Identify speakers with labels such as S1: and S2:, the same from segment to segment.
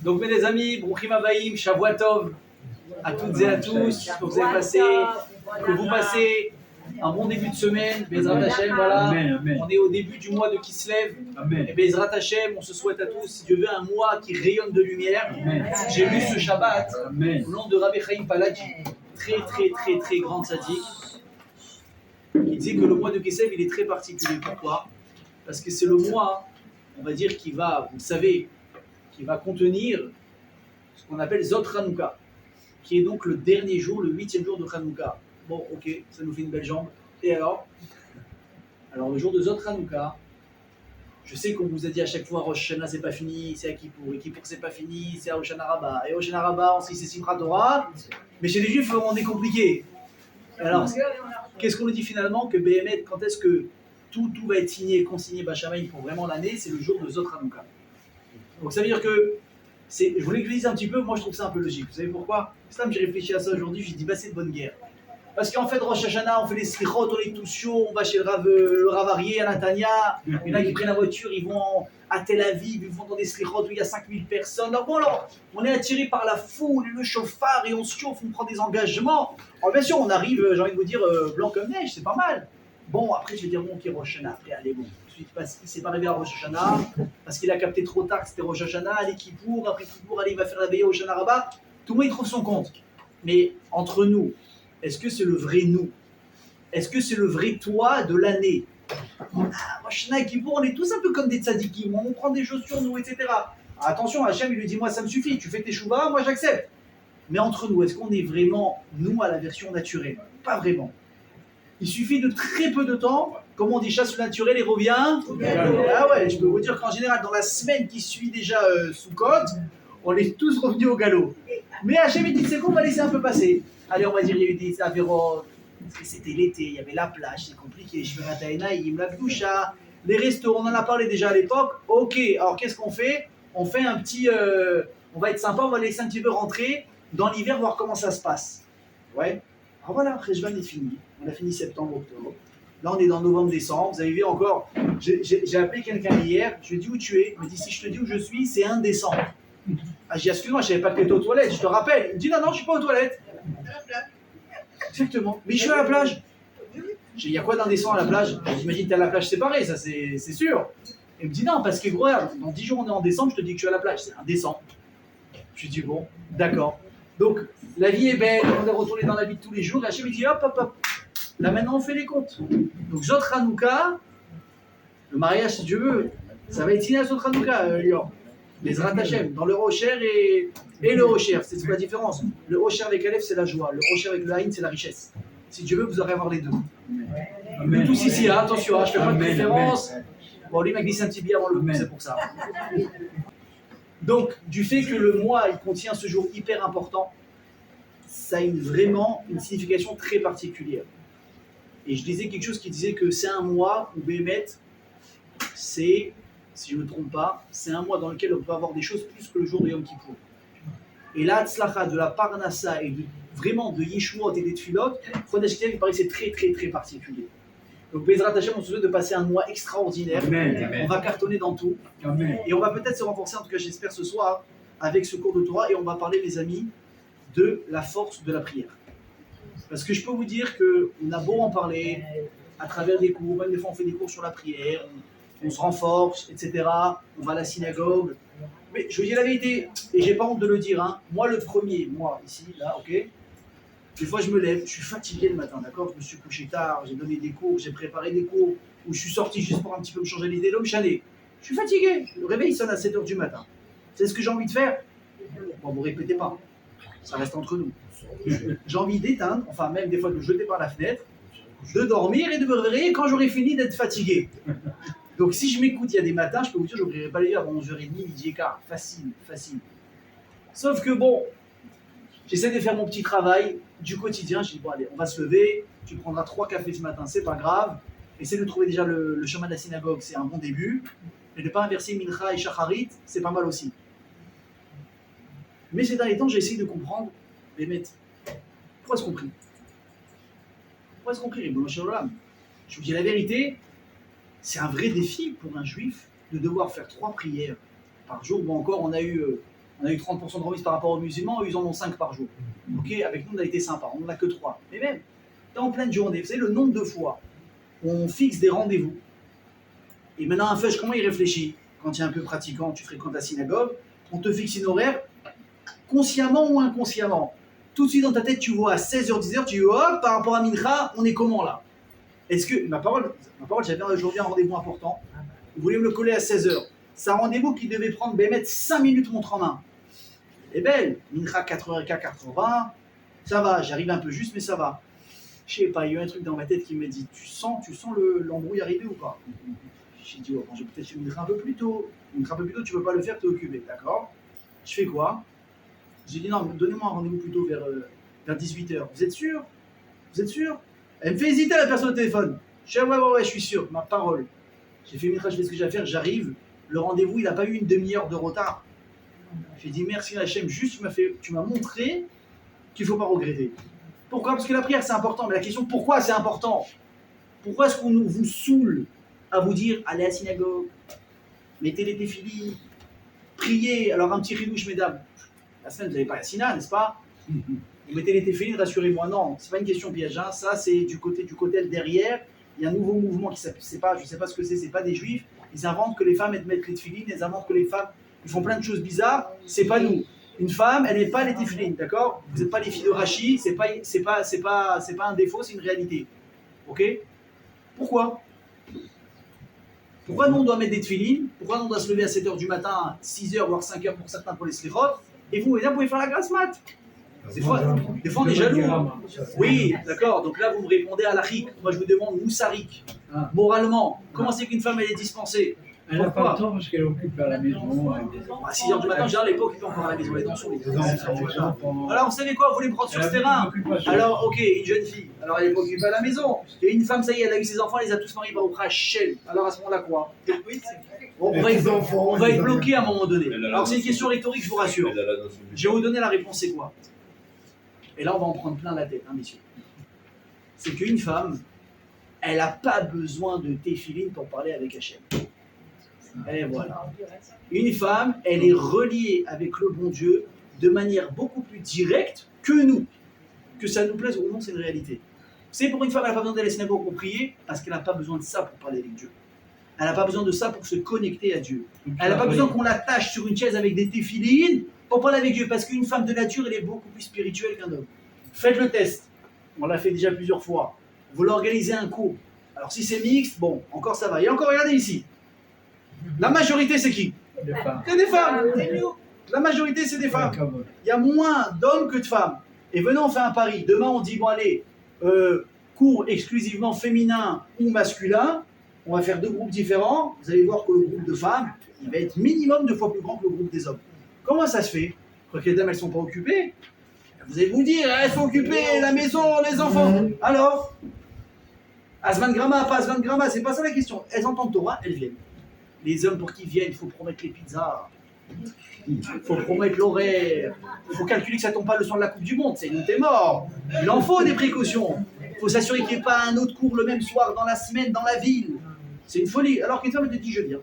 S1: Donc mes amis, Brouchim Abayim, Shavuot Tov à toutes et à tous, que vous passez un bon début de semaine, Bezrat Hashem, voilà, on est au début du mois de Kislev, et Bezrat Hashem, on se souhaite à tous, si Dieu veut, un mois qui rayonne de lumière. J'ai lu ce Shabbat au nom de Rabbi Chaim Paladji, très grand tzaddik, qui disait que le mois de Kislev, il est très particulier. Pourquoi? Parce que c'est le mois, on va dire, qui va, vous savez, qui va contenir ce qu'on appelle Zot Hanouka, qui est donc le dernier jour, le 8e jour de Hanouka. Bon, ok, ça nous fait une belle jambe. Et alors le jour de Zot Hanouka, je sais qu'on vous a dit à chaque fois, Rosh Hashanah c'est pas fini, c'est à Kippour, et Kippour c'est pas fini, c'est à Hoshana Rabbah, et Hoshana Rabbah, on sait c'est Simchat Torah, mais chez les Juifs, on est compliqué. Alors, qu'est-ce qu'on nous dit finalement? Que Béhémet, quand est-ce que tout va être signé et consigné Bachamaï pour vraiment l'année? C'est le jour de Zot Hanouka. Donc ça veut dire que, je voulais que je dise un petit peu, moi je trouve ça un peu logique. Vous savez pourquoi? C'est là que j'ai réfléchi à ça aujourd'hui, j'ai dit bah c'est de bonne guerre. Parce qu'en fait, Rosh Hashanah, on fait les slichot, on est tous chauds, on va chez le Rav Aryeh à Natania, il y en a qui prennent la voiture, ils vont à Tel Aviv, ils vont dans des slichot où il y a 5000 personnes. Alors, on est attiré par la foule, le chauffard, et on se chauffe, on prend des engagements. Alors bien sûr, on arrive, j'ai envie de vous dire, blanc comme neige, c'est pas mal. Bon, après je vais dire, bon, ok, Rosh Hashanah, après allez, bon. Parce qu'il s'est pas arrivé à Rosh Hashanah, parce qu'il a capté trop tard que c'était Rosh Hashanah, allez Kippour, après Kippour, allez, il va faire la veillée au Hoshana Rabbah. Tout le monde y trouve son compte. Mais entre nous, est-ce que c'est le vrai nous? Est-ce que c'est le vrai toi de l'année? Rosh Hashanah et Kippour, on est tous un peu comme des tzadikim, on prend des choses sur nous, etc. Attention, Hachem, il lui dit, moi ça me suffit, tu fais tes chouvas, moi j'accepte. Mais entre nous, est-ce qu'on est vraiment, nous, à la version naturelle? Pas vraiment. Il suffit de très peu de temps, comme on dit, chasse le naturel et revient. Ah ouais, je peux vous dire qu'en général, dans la semaine qui suit déjà sous côte, on est tous revenus au galop. Mais Hachem, il dit, c'est qu'on va laisser un peu passer. Allez, on va dire, il y a eu des avéros, parce que c'était l'été, il y avait la plage, c'est compliqué, je vais à Enaïm, la Gdoucha, les restos, on en a parlé déjà à l'époque. Ok, alors qu'est-ce qu'on fait? On fait un petit, on va être sympa, on va laisser un petit peu rentrer dans l'hiver, voir comment ça se passe. Ouais. Alors voilà, Rejvan est fini. On a fini septembre, octobre. Là, on est dans novembre, décembre. Vous avez vu encore, j'ai appelé quelqu'un hier. Je lui ai dit où tu es. Il me dit si je te dis où je suis, c'est 1 décembre. Ah, j'ai dit excuse-moi, je ne savais pas que tu étais aux toilettes. Je te rappelle. Il me dit non, je ne suis pas aux toilettes. Exactement. Mais je suis à la plage. J'ai dit il y a quoi d'un décembre à la plage? J'imagine que tu es à la plage séparée, ça c'est sûr. Il me dit non, parce que gros, dans 10 jours, on est en décembre. Je te dis que je suis à la plage. C'est 1 décembre. Je lui ai dit bon, d'accord. Donc, la vie est belle, on est retourné dans la vie de tous les jours, et Hachem il dit hop, là maintenant on fait les comptes. Donc Zot Hanouka, le mariage si Dieu veut, ça va être signé à Zot Hanouka, Lior. Les Hachem, dans le Rocher et le Rocher, c'est quoi la différence? Le Rocher avec Aleph c'est la joie, le Rocher avec le Haïn c'est la richesse. Si Dieu veut, vous aurez à avoir les deux. Nous tous ici, attention, je ne fais pas de préférence. Bon, lui m'a glissé un petit billet avant le coup, c'est pour ça. Donc, du fait que le mois, il contient ce jour hyper important, ça a vraiment une signification très particulière. Et je disais quelque chose qui disait que c'est un mois où Béhémet, c'est, si je ne me trompe pas, c'est un mois dans lequel on peut avoir des choses plus que le jour de Yom Kippour. Et là, Tzlacha, de la Parnassa et vraiment de Yeshuot et des Tfilot, Chodesh Kislev, il paraît que c'est très particulier. Donc, Bezrat Hashem, on se souhaite de passer un mois extraordinaire. Amen. On va cartonner dans tout. Amen. Et on va peut-être se renforcer, en tout cas j'espère ce soir, avec ce cours de Torah. Et on va parler, mes amis, de la force de la prière. Parce que je peux vous dire qu'on a beau en parler à travers des cours, même des fois on fait des cours sur la prière, on se renforce, etc. On va à la synagogue. Mais je vous dis la vérité, et j'ai pas honte de le dire, hein. Moi le premier, moi ici, là, ok. Des fois, je me lève, je suis fatigué le matin, d'accord? Je me suis couché tard, j'ai donné des cours, j'ai préparé des cours, ou je suis sorti juste pour un petit peu me changer l'idée. L'homme chalet. Je suis fatigué. Le réveil sonne à 7h du matin. C'est ce que j'ai envie de faire? Bon, vous répétez pas. Ça reste entre nous. J'ai envie d'éteindre, enfin même des fois de me jeter par la fenêtre, de dormir et de me réveiller quand j'aurai fini d'être fatigué. Donc si je m'écoute, il y a des matins, je peux vous dire, je n'ouvrirai pas les yeux avant 11h30, midi et quart. Facile. Sauf que bon, j'essaie de faire mon petit travail du quotidien. Je dis, bon, allez, on va se lever. Tu prendras 3 cafés ce matin, c'est pas grave. Essaie de trouver déjà le chemin de la synagogue, c'est un bon début. Mais de ne pas inverser Mincha et Shacharit, c'est pas mal aussi. Mais ces derniers temps, j'ai essayé de comprendre les maîtres. Pourquoi est-ce qu'on prie? Pourquoi est-ce qu'on prie? Je vous dis la vérité, c'est un vrai défi pour un juif de devoir faire 3 prières par jour, ou encore on a eu 30% de remise par rapport aux musulmans, ils en ont 5 par jour. Ok, avec nous on a été sympa, on n'en a que 3. Mais même, t'es en pleine journée, vous savez le nombre de fois où on fixe des rendez-vous. Et maintenant un feuge, comment il réfléchit? Quand tu es un peu pratiquant, tu fréquentes la synagogue, on te fixe une horaire, consciemment ou inconsciemment. Tout de suite dans ta tête, tu vois à 16h, 10h, tu dis hop, par rapport à Mincha, on est comment là? Est-ce que, ma parole, j'avais aujourd'hui un rendez-vous important, vous voulez me le coller à 16h. C'est un rendez-vous qui devait prendre, mettre 5 minutes montre en main. Elle est belle, Mincha 4h15, 4h20, ça va, j'arrive un peu juste, mais ça va. Je sais pas, il y a eu un truc dans ma tête qui me dit, tu sens l'embrouille arriver ou pas? J'ai dit, oh, je vais peut-être Mincha un peu plus tôt. Mincha un peu plus tôt, tu peux pas le faire, tu es occupé, d'accord? Je fais quoi? J'ai dit, non, donnez-moi un rendez-vous plutôt vers 18h. Vous êtes sûr? Vous êtes sûr? Elle me fait hésiter la personne au téléphone. Je dis, ouais, je suis sûr, ma parole. J'ai fait Mincha, je fais ce que j'ai à faire, j'arrive. Le rendez-vous, il n'a pas eu une demi-heure de retard. J'ai dit, merci Hachem, juste tu m'as montré qu'il ne faut pas regretter. Pourquoi? Parce que la prière, c'est important. Mais la question, pourquoi c'est important? Pourquoi est-ce qu'on vous saoule à vous dire, allez à la synagogue, mettez les téfilines, priez. Alors un petit ridouche, mesdames. La semaine, vous n'avez pas la sina, n'est-ce pas? Vous mettez les téfilines, rassurez-moi. Non, c'est pas une question piège. Hein. Ça, c'est du côté derrière. Il y a un nouveau mouvement qui s'appelle, je sais pas ce que c'est pas des juifs. Ils inventent que les femmes mettent les téfilines, ils inventent que les femmes ils font plein de choses bizarres. C'est pas nous. Une femme, elle n'est pas les téfilines, d'accord? Vous n'êtes pas les filles de Rachid, c'est pas un défaut, c'est une réalité. Ok? Pourquoi? Pourquoi nous on doit mettre des téfilines? Pourquoi nous on doit se lever à 7h du matin, 6h voire 5h pour certains pour les slichot? Et vous pouvez faire la grasse mat. Des fois on est jaloux. Oui, d'accord. Donc là, vous me répondez à la rik. Moi, je vous demande moussarik. Moralement, comment c'est qu'une femme, elle est dispensée?
S2: Elle n'a pas le temps parce qu'elle occupe à la maison.
S1: À 6h du matin, elle n'est pas occupée encore à la maison. Elle est dans son lit. Alors, vous savez quoi? Vous voulez me prendre sur ce terrain? Alors, ok, une jeune fille. Alors, elle n'est pas occupée à la maison. Et une femme, ça y est, elle a eu ses enfants, elle les a tous mariés par Rachel. Alors, à ce moment-là, quoi? On va être bloqué à un moment donné. Alors, c'est une question rhétorique, je vous rassure. Je vais vous donner la réponse, c'est quoi? Et là, on va en prendre plein la tête, hein, messieurs. C'est qu'une femme, elle n'a pas besoin de téfilines pour parler avec Hachem. Et voilà. Une femme, elle est reliée avec le bon Dieu de manière beaucoup plus directe que nous. Que ça nous plaise ou non, c'est une réalité. C'est pour une femme, elle n'a pas besoin d'aller à la synagogue pour prier parce qu'elle n'a pas besoin de ça pour parler avec Dieu. Elle n'a pas besoin de ça pour se connecter à Dieu. Elle n'a pas besoin qu'on l'attache sur une chaise avec des téfilines pour parler avec Dieu, parce qu'une femme de nature, elle est beaucoup plus spirituelle qu'un homme. Faites le test. On l'a fait déjà plusieurs fois. Vous l'organisez un cours. Alors si c'est mixte, bon, encore ça va. Et encore, regardez ici. La majorité, c'est qui?
S2: Des femmes.
S1: Que des femmes. La majorité, c'est des femmes. Il y a moins d'hommes que de femmes. Et venez, on fait un pari. Demain, on dit, bon allez, cours exclusivement féminin ou masculin. On va faire 2 groupes différents. Vous allez voir que le groupe de femmes, il va être minimum 2 fois plus grand que le groupe des hommes. Comment ça se fait? Vous croyez que les dames, elles ne sont pas occupées? Vous allez vous dire, elles sont occupées, la maison, les enfants. Alors, Asvan Grama, pas Asvan Grama, c'est pas ça la question. Elles entendent Torah, elles viennent. Les hommes, pour qu'ils viennent, il faut promettre les pizzas. Il faut promettre l'horaire. Il faut calculer que ça ne tombe pas le soir de la Coupe du Monde. C'est nous, t'es mort. Il en faut des précautions. Il faut s'assurer qu'il n'y ait pas un autre cours le même soir dans la semaine, dans la ville. C'est une folie. Alors qu'une femme, elle te dit, je viens.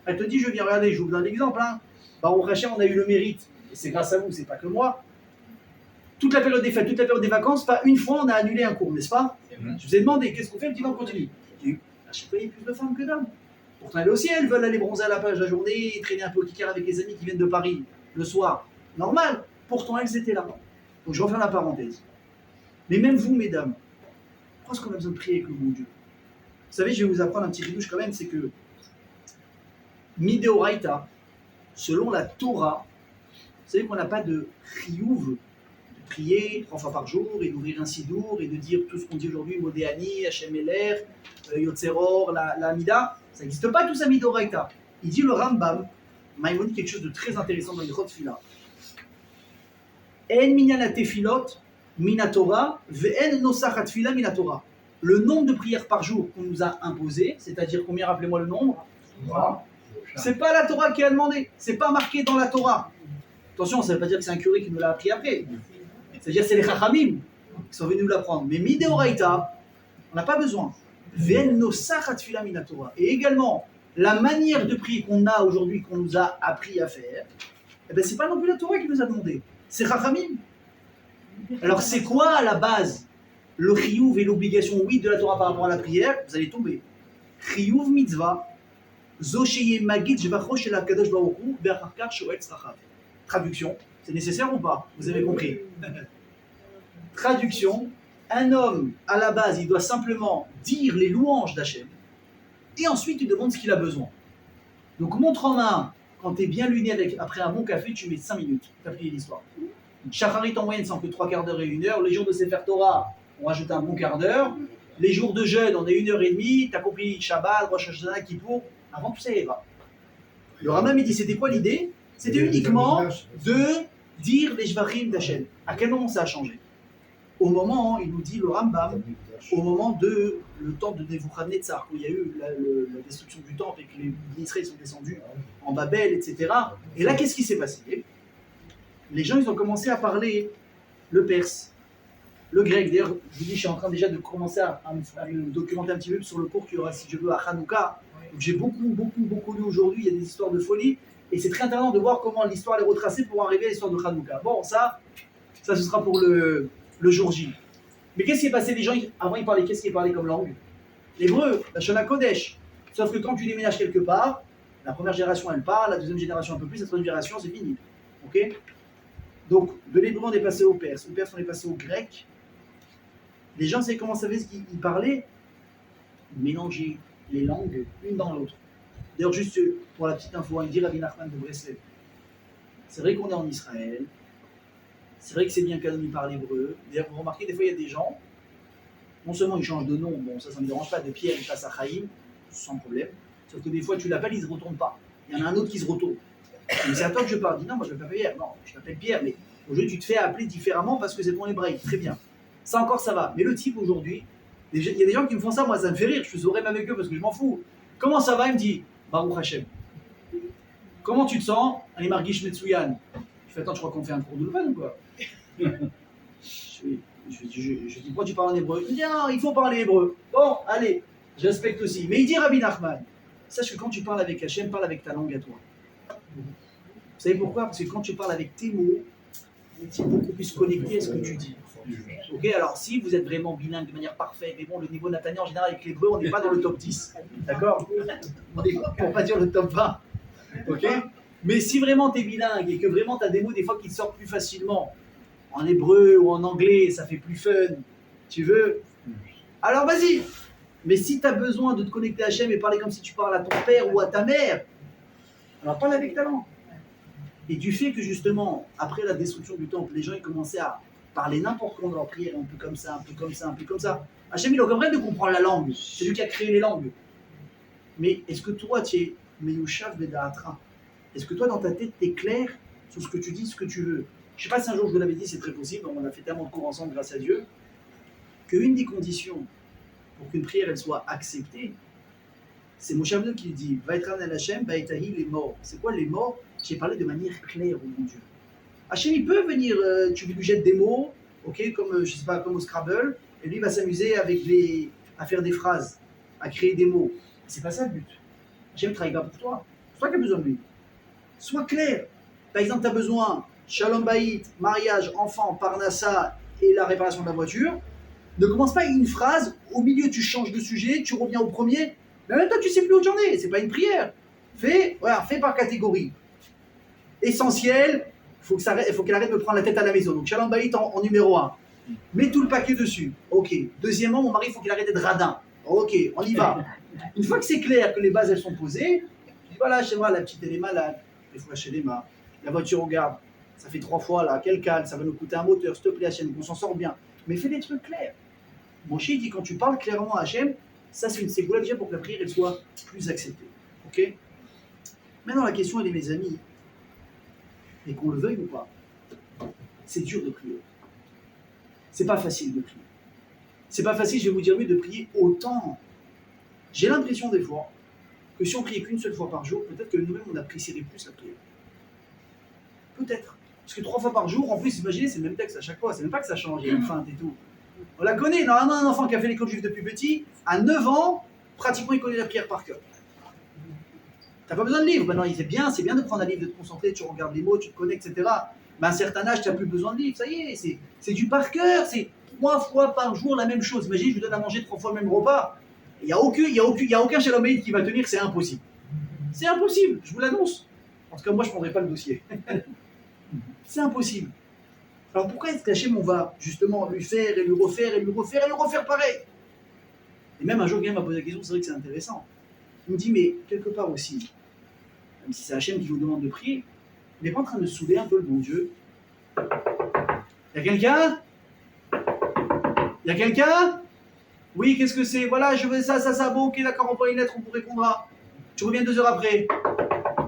S1: Elle te dit, je viens. Regardez, je vous donne un exemple. Hein. Au Rachem, on a eu le mérite. Et c'est grâce à vous, c'est pas que moi. Toute la période des fêtes, toute la période des vacances, pas une fois on a annulé un cours, n'est-ce pas? Je vous ai demandé, qu'est-ce qu'on fait? Elle me dit, non, on continue. Je dis, à chaque fois, il y a plus de femmes que d'hommes. Pourtant, elles aussi, elles veulent aller bronzer à la plage la journée, traîner un peu au kikar avec les amis qui viennent de Paris le soir. Normal. Pourtant, elles étaient là. Donc, je referme la parenthèse. Mais même vous, mesdames, pourquoi est-ce qu'on a besoin de prier avec le bon Dieu? Vous savez, je vais vous apprendre un petit ridouche quand même, c'est que Mideoraita, selon la Torah, vous savez qu'on n'a pas de chiyuv, de prier 3 fois par jour et d'ouvrir un sidour et de dire tout ce qu'on dit aujourd'hui, Modéani, Hachem Eler, Yotzeror, la Mida. Ça n'existe pas tout ça, Mideoraita. Il dit le Rambam, Maïmonide, quelque chose de très intéressant dans les Chot Fila. En minyan tefilot minatora, ve'en nosachat fila minatora. Le nombre de prières par jour qu'on nous a imposé, c'est-à-dire combien, rappelez-moi le nombre? C'est pas la Torah qui a demandé, c'est pas marqué dans la Torah. Attention, ça ne veut pas dire que c'est un curé qui nous l'a appris après. C'est-à-dire que c'est les Chachamim qui sont venus nous l'apprendre. Mais Mideoraita, on n'a pas besoin. Et également, la manière de prier qu'on a aujourd'hui, qu'on nous a appris à faire, eh ben, c'est pas non plus la Torah qui nous a demandé, c'est Chachamim. Alors c'est quoi à la base le chiyuv et l'obligation, oui, de la Torah par rapport à la prière? Vous allez tomber. Chiyuv mitzvah, zo sheye magid jvachro shel HaKadosh Baruch Hu ve'achar kach shoel tzrachav. Traduction, c'est nécessaire ou pas? Vous avez compris. Traduction, un homme, à la base, il doit simplement dire les louanges d'Hachem, et ensuite il demande ce qu'il a besoin. Donc montre en main, quand tu es bien luné après un bon café, tu mets 5 minutes, tu as plié l'histoire. Shacharit en moyenne, c'est que 3 quarts d'heure et 1 heure. Les jours de Sefer Torah, on rajoute un bon quart d'heure. Les jours de jeûne, on est 1h30. Tu as compris Shabbat, Rosh Hashanah, Kippour. Avant tout ça, il va. Le Rambam, il dit, c'était quoi l'idée? C'était uniquement de dire les Shvachim d'Hachem. À quel moment ça a changé? Au moment, il nous dit le Rambam, au moment de le temps de Nebuchadnezzar, où il y a eu la destruction du temple et que les Israéliens sont descendus en Babel, etc. Et là, qu'est-ce qui s'est passé? Les gens, ils ont commencé à parler le perse, le grec. D'ailleurs, je vous dis, je suis en train déjà de commencer à me documenter un petit peu sur le cours qu'il y aura, si je veux, à Hanouka. J'ai beaucoup lu aujourd'hui, il y a des histoires de folie. Et c'est très intéressant de voir comment l'histoire est retracée pour arriver à l'histoire de Hanouka. Bon, ça ce sera pour le jour J. Mais qu'est-ce qui est passé? Les gens, avant, ils parlaient, qu'est-ce qu'ils parlaient comme langue? L'hébreu, la Shona Kodesh. Sauf que quand tu déménages quelque part, la première génération, elle parle, la deuxième génération un peu plus, la troisième génération, c'est fini. Ok? Donc, de l'hébreu, on est passé au perse on est passé au grec. Les gens, c'est comment savaient ce qu'ils parlaient? Mélanger les langues une dans l'autre. D'ailleurs, juste pour la petite info, il dit Rabbi Nachman de Breslev. C'est vrai qu'on est en Israël. C'est vrai que c'est bien qu'un homme parle hébreu. D'ailleurs, vous remarquez, des fois, il y a des gens, non seulement ils changent de nom, bon, ça ne me dérange pas, de Pierre, il passe à Chaïm, sans problème. Sauf que des fois, tu l'appelles, il ne se retourne pas. Il y en a un autre qui se retourne. Mais c'est à toi que je parle. Dis non, moi je ne m'appelle pas Pierre. Non, je t'appelle Pierre, mais aujourd'hui, tu te fais appeler différemment parce que c'est ton hébraïque. Très bien. Ça encore, ça va. Mais le type aujourd'hui, il y a des gens qui me font ça, moi ça me fait rire. Je suis sourire avec eux parce que je m'en fous. Comment ça va? Il me dit Baruch Hashem. Comment tu te sens? Allez, Margish Metsuyan. Je fais attends, je crois qu'on fait un cours de Louvain ou quoi? Je dis pourquoi tu parles en hébreu? Il me dit non, il faut parler hébreu. Bon, allez, je respecte aussi. Mais il dit Rabbi Nachman, sache que quand tu parles avec Hachem, parle avec ta langue à toi. Vous savez pourquoi? Parce que quand tu parles avec tes mots, tu es beaucoup plus connecté à ce que tu dis. Ok, alors si vous êtes vraiment bilingue de manière parfaite, mais bon, le niveau Nathaniel en général avec l'hébreu, on n'est pas dans le top 10. D'accord? On est, pour pas dire le top 20. Ok? Mais si vraiment tu es bilingue et que vraiment tu as des mots des fois qui te sortent plus facilement en hébreu ou en anglais, ça fait plus fun, tu veux? Alors vas-y! Mais si tu as besoin de te connecter à Hachem et parler comme si tu parles à ton père ou à ta mère, alors parle avec ta langue. Et du fait que justement, après la destruction du temple, les gens ils commençaient à parler n'importe comment dans leur prière, un peu comme ça, un peu comme ça, un peu comme ça. Hachem il a aucun problème de comprendre la langue, c'est lui qui a créé les langues. Mais est-ce que toi tu es Meyushav Beda'atra? Est-ce que toi dans ta tête tu es clair sur ce que tu dis, ce que tu veux? Je ne sais pas si un jour je vous l'avais dit, c'est très possible, on a fait tellement de cours ensemble grâce à Dieu, qu'une des conditions pour qu'une prière elle soit acceptée, c'est Moshe Rabbeinu qui dit Vaïtran el Hashem, Vaïtahi les morts. C'est quoi les morts? J'ai parlé de manière claire au mon Dieu. Hachem il peut venir, tu lui jettes des mots, ok, comme je sais pas, comme au Scrabble, et lui il va s'amuser à faire des phrases, à créer des mots. C'est pas ça le but. Hachem ne travaille pas pour toi. C'est toi qui as besoin de lui. Sois clair. Par exemple, tu as besoin Shalom Bayit, mariage, enfant, Parnassa et la réparation de la voiture. Ne commence pas une phrase, au milieu tu changes de sujet, tu reviens au premier. Mais même toi tu sais plus où j'en ai, c'est pas une prière. Fais par catégorie. Essentiel, il faut qu'elle arrête de me prendre la tête à la maison. Donc Shalom Bayit en numéro 1. Mets tout le paquet dessus. Ok. Deuxièmement, mon mari, il faut qu'il arrête d'être radin. Ok, on y va. Une fois que c'est clair, que les bases elles sont posées, je dis voilà, chez moi, la petite elle est malade. Des fois chez les mains. La voiture, regarde, ça fait 3 fois là, quel calme, ça va nous coûter un moteur, s'il te plaît Hachem, on s'en sort bien. Mais fais des trucs clairs. Mon chien dit quand tu parles clairement à Hachem, ça c'est une ségoula déjà pour que la prière elle soit plus acceptée. Ok? Maintenant la question elle est mes amis, et qu'on le veuille ou pas, c'est dur de prier. C'est pas facile de prier. C'est pas facile, je vais vous dire mieux, de prier autant. J'ai l'impression des fois que si on priait qu'une seule fois par jour, peut-être que nous-mêmes on apprécierait plus la prière. Peut-être. Parce que 3 fois par jour, en plus, imaginez, c'est le même texte à chaque fois. C'est même pas que ça change, il y a une feinte et tout. On la connaît. Normalement, un enfant qui a fait l'école juive depuis petit, à 9 ans, pratiquement il connaît la prière par cœur. T'as pas besoin de livre. Maintenant, c'est bien de prendre un livre, de te concentrer, tu regardes les mots, tu te connectes, etc. Mais à un certain âge, tu n'as plus besoin de livre. Ça y est, c'est du par cœur. C'est 3 fois par jour la même chose. Imagine, je vous donne à manger 3 fois le même repas. Il n'y a aucun Shalom Bayit qui va tenir, c'est impossible. C'est impossible, je vous l'annonce. En tout cas, moi, je ne prendrai pas le dossier. C'est impossible. Alors pourquoi est-ce qu'Hachem, on va justement lui faire et lui refaire et lui refaire et lui refaire pareil? Et même un jour, quelqu'un m'a posé la question, c'est vrai que c'est intéressant. Il me dit, mais quelque part aussi, même si c'est Hachem qui vous demande de prier, il n'est pas en train de saouler un peu le bon Dieu. Il y a quelqu'un? Il y a quelqu'un? Oui, qu'est-ce que c'est? Voilà, je veux ça, bon, ok, d'accord, envoie une lettre, on vous répondra. Tu reviens 2 heures après.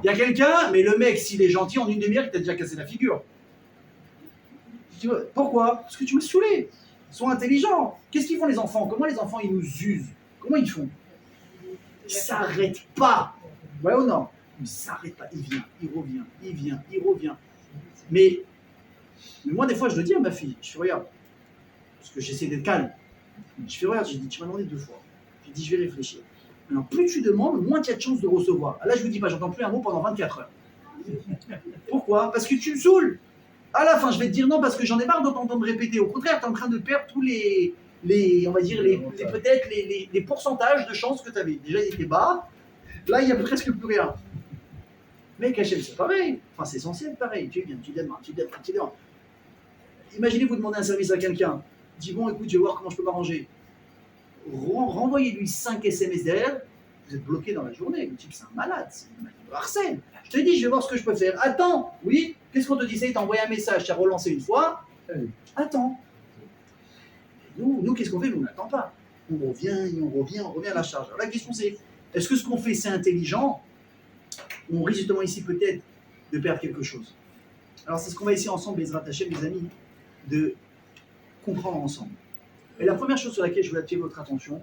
S1: Il y a quelqu'un? Mais le mec, s'il est gentil, en une demi-heure, il t'a déjà cassé la figure. Je dis, pourquoi? Parce que tu m'as saoulé. Ils sont intelligents. Qu'est-ce qu'ils font les enfants? Comment les enfants, ils nous usent? Comment ils font? Ils s'arrêtent pas. Ouais ou non? Ils ne s'arrêtent pas. Il vient, il revient, il vient, il revient. Mais moi, des fois, je le dis à ma fille. Je fais, regarde, parce que j'essaie d'être calme. Je fais, regarde, j'ai dit, tu m'as demandé 2 fois. J'ai dit, je vais réfléchir. Maintenant, plus tu demandes, moins tu as de chances de recevoir. Là, je vous dis pas, j'entends plus un mot pendant 24 heures. Pourquoi? Parce que tu me saoules. À la fin, je vais te dire non parce que j'en ai marre de t'entendre répéter. Au contraire, tu es en train de perdre tous on va dire, peut-être les pourcentages de chances que tu avais. Déjà, il était bas. Là, il n'y a presque plus rien. Mais Hachem, c'est pareil. Enfin, c'est censé être pareil. Tu viens, tu demandes. Imaginez, vous demandez un service à quelqu'un. Dis bon, écoute, je vais voir comment je peux m'arranger. Renvoyez-lui 5 SMS derrière. Vous êtes bloqué dans la journée. Le type, c'est un malade. C'est un harcèle. Je te dis, je vais voir ce que je peux faire. Attends, oui. Qu'est-ce qu'on te dit? Il t'a envoyé un message, tu as relancé une fois. Attends. Nous qu'est-ce qu'on fait? Nous, on n'attend pas. On revient à la charge. Alors la question c'est, est-ce que ce qu'on fait c'est intelligent? On risque justement ici peut-être de perdre quelque chose. Alors c'est ce qu'on va essayer ensemble, Bezrat Hashem, mes amis, de comprendre ensemble. Et la première chose sur laquelle je veux attirer votre attention,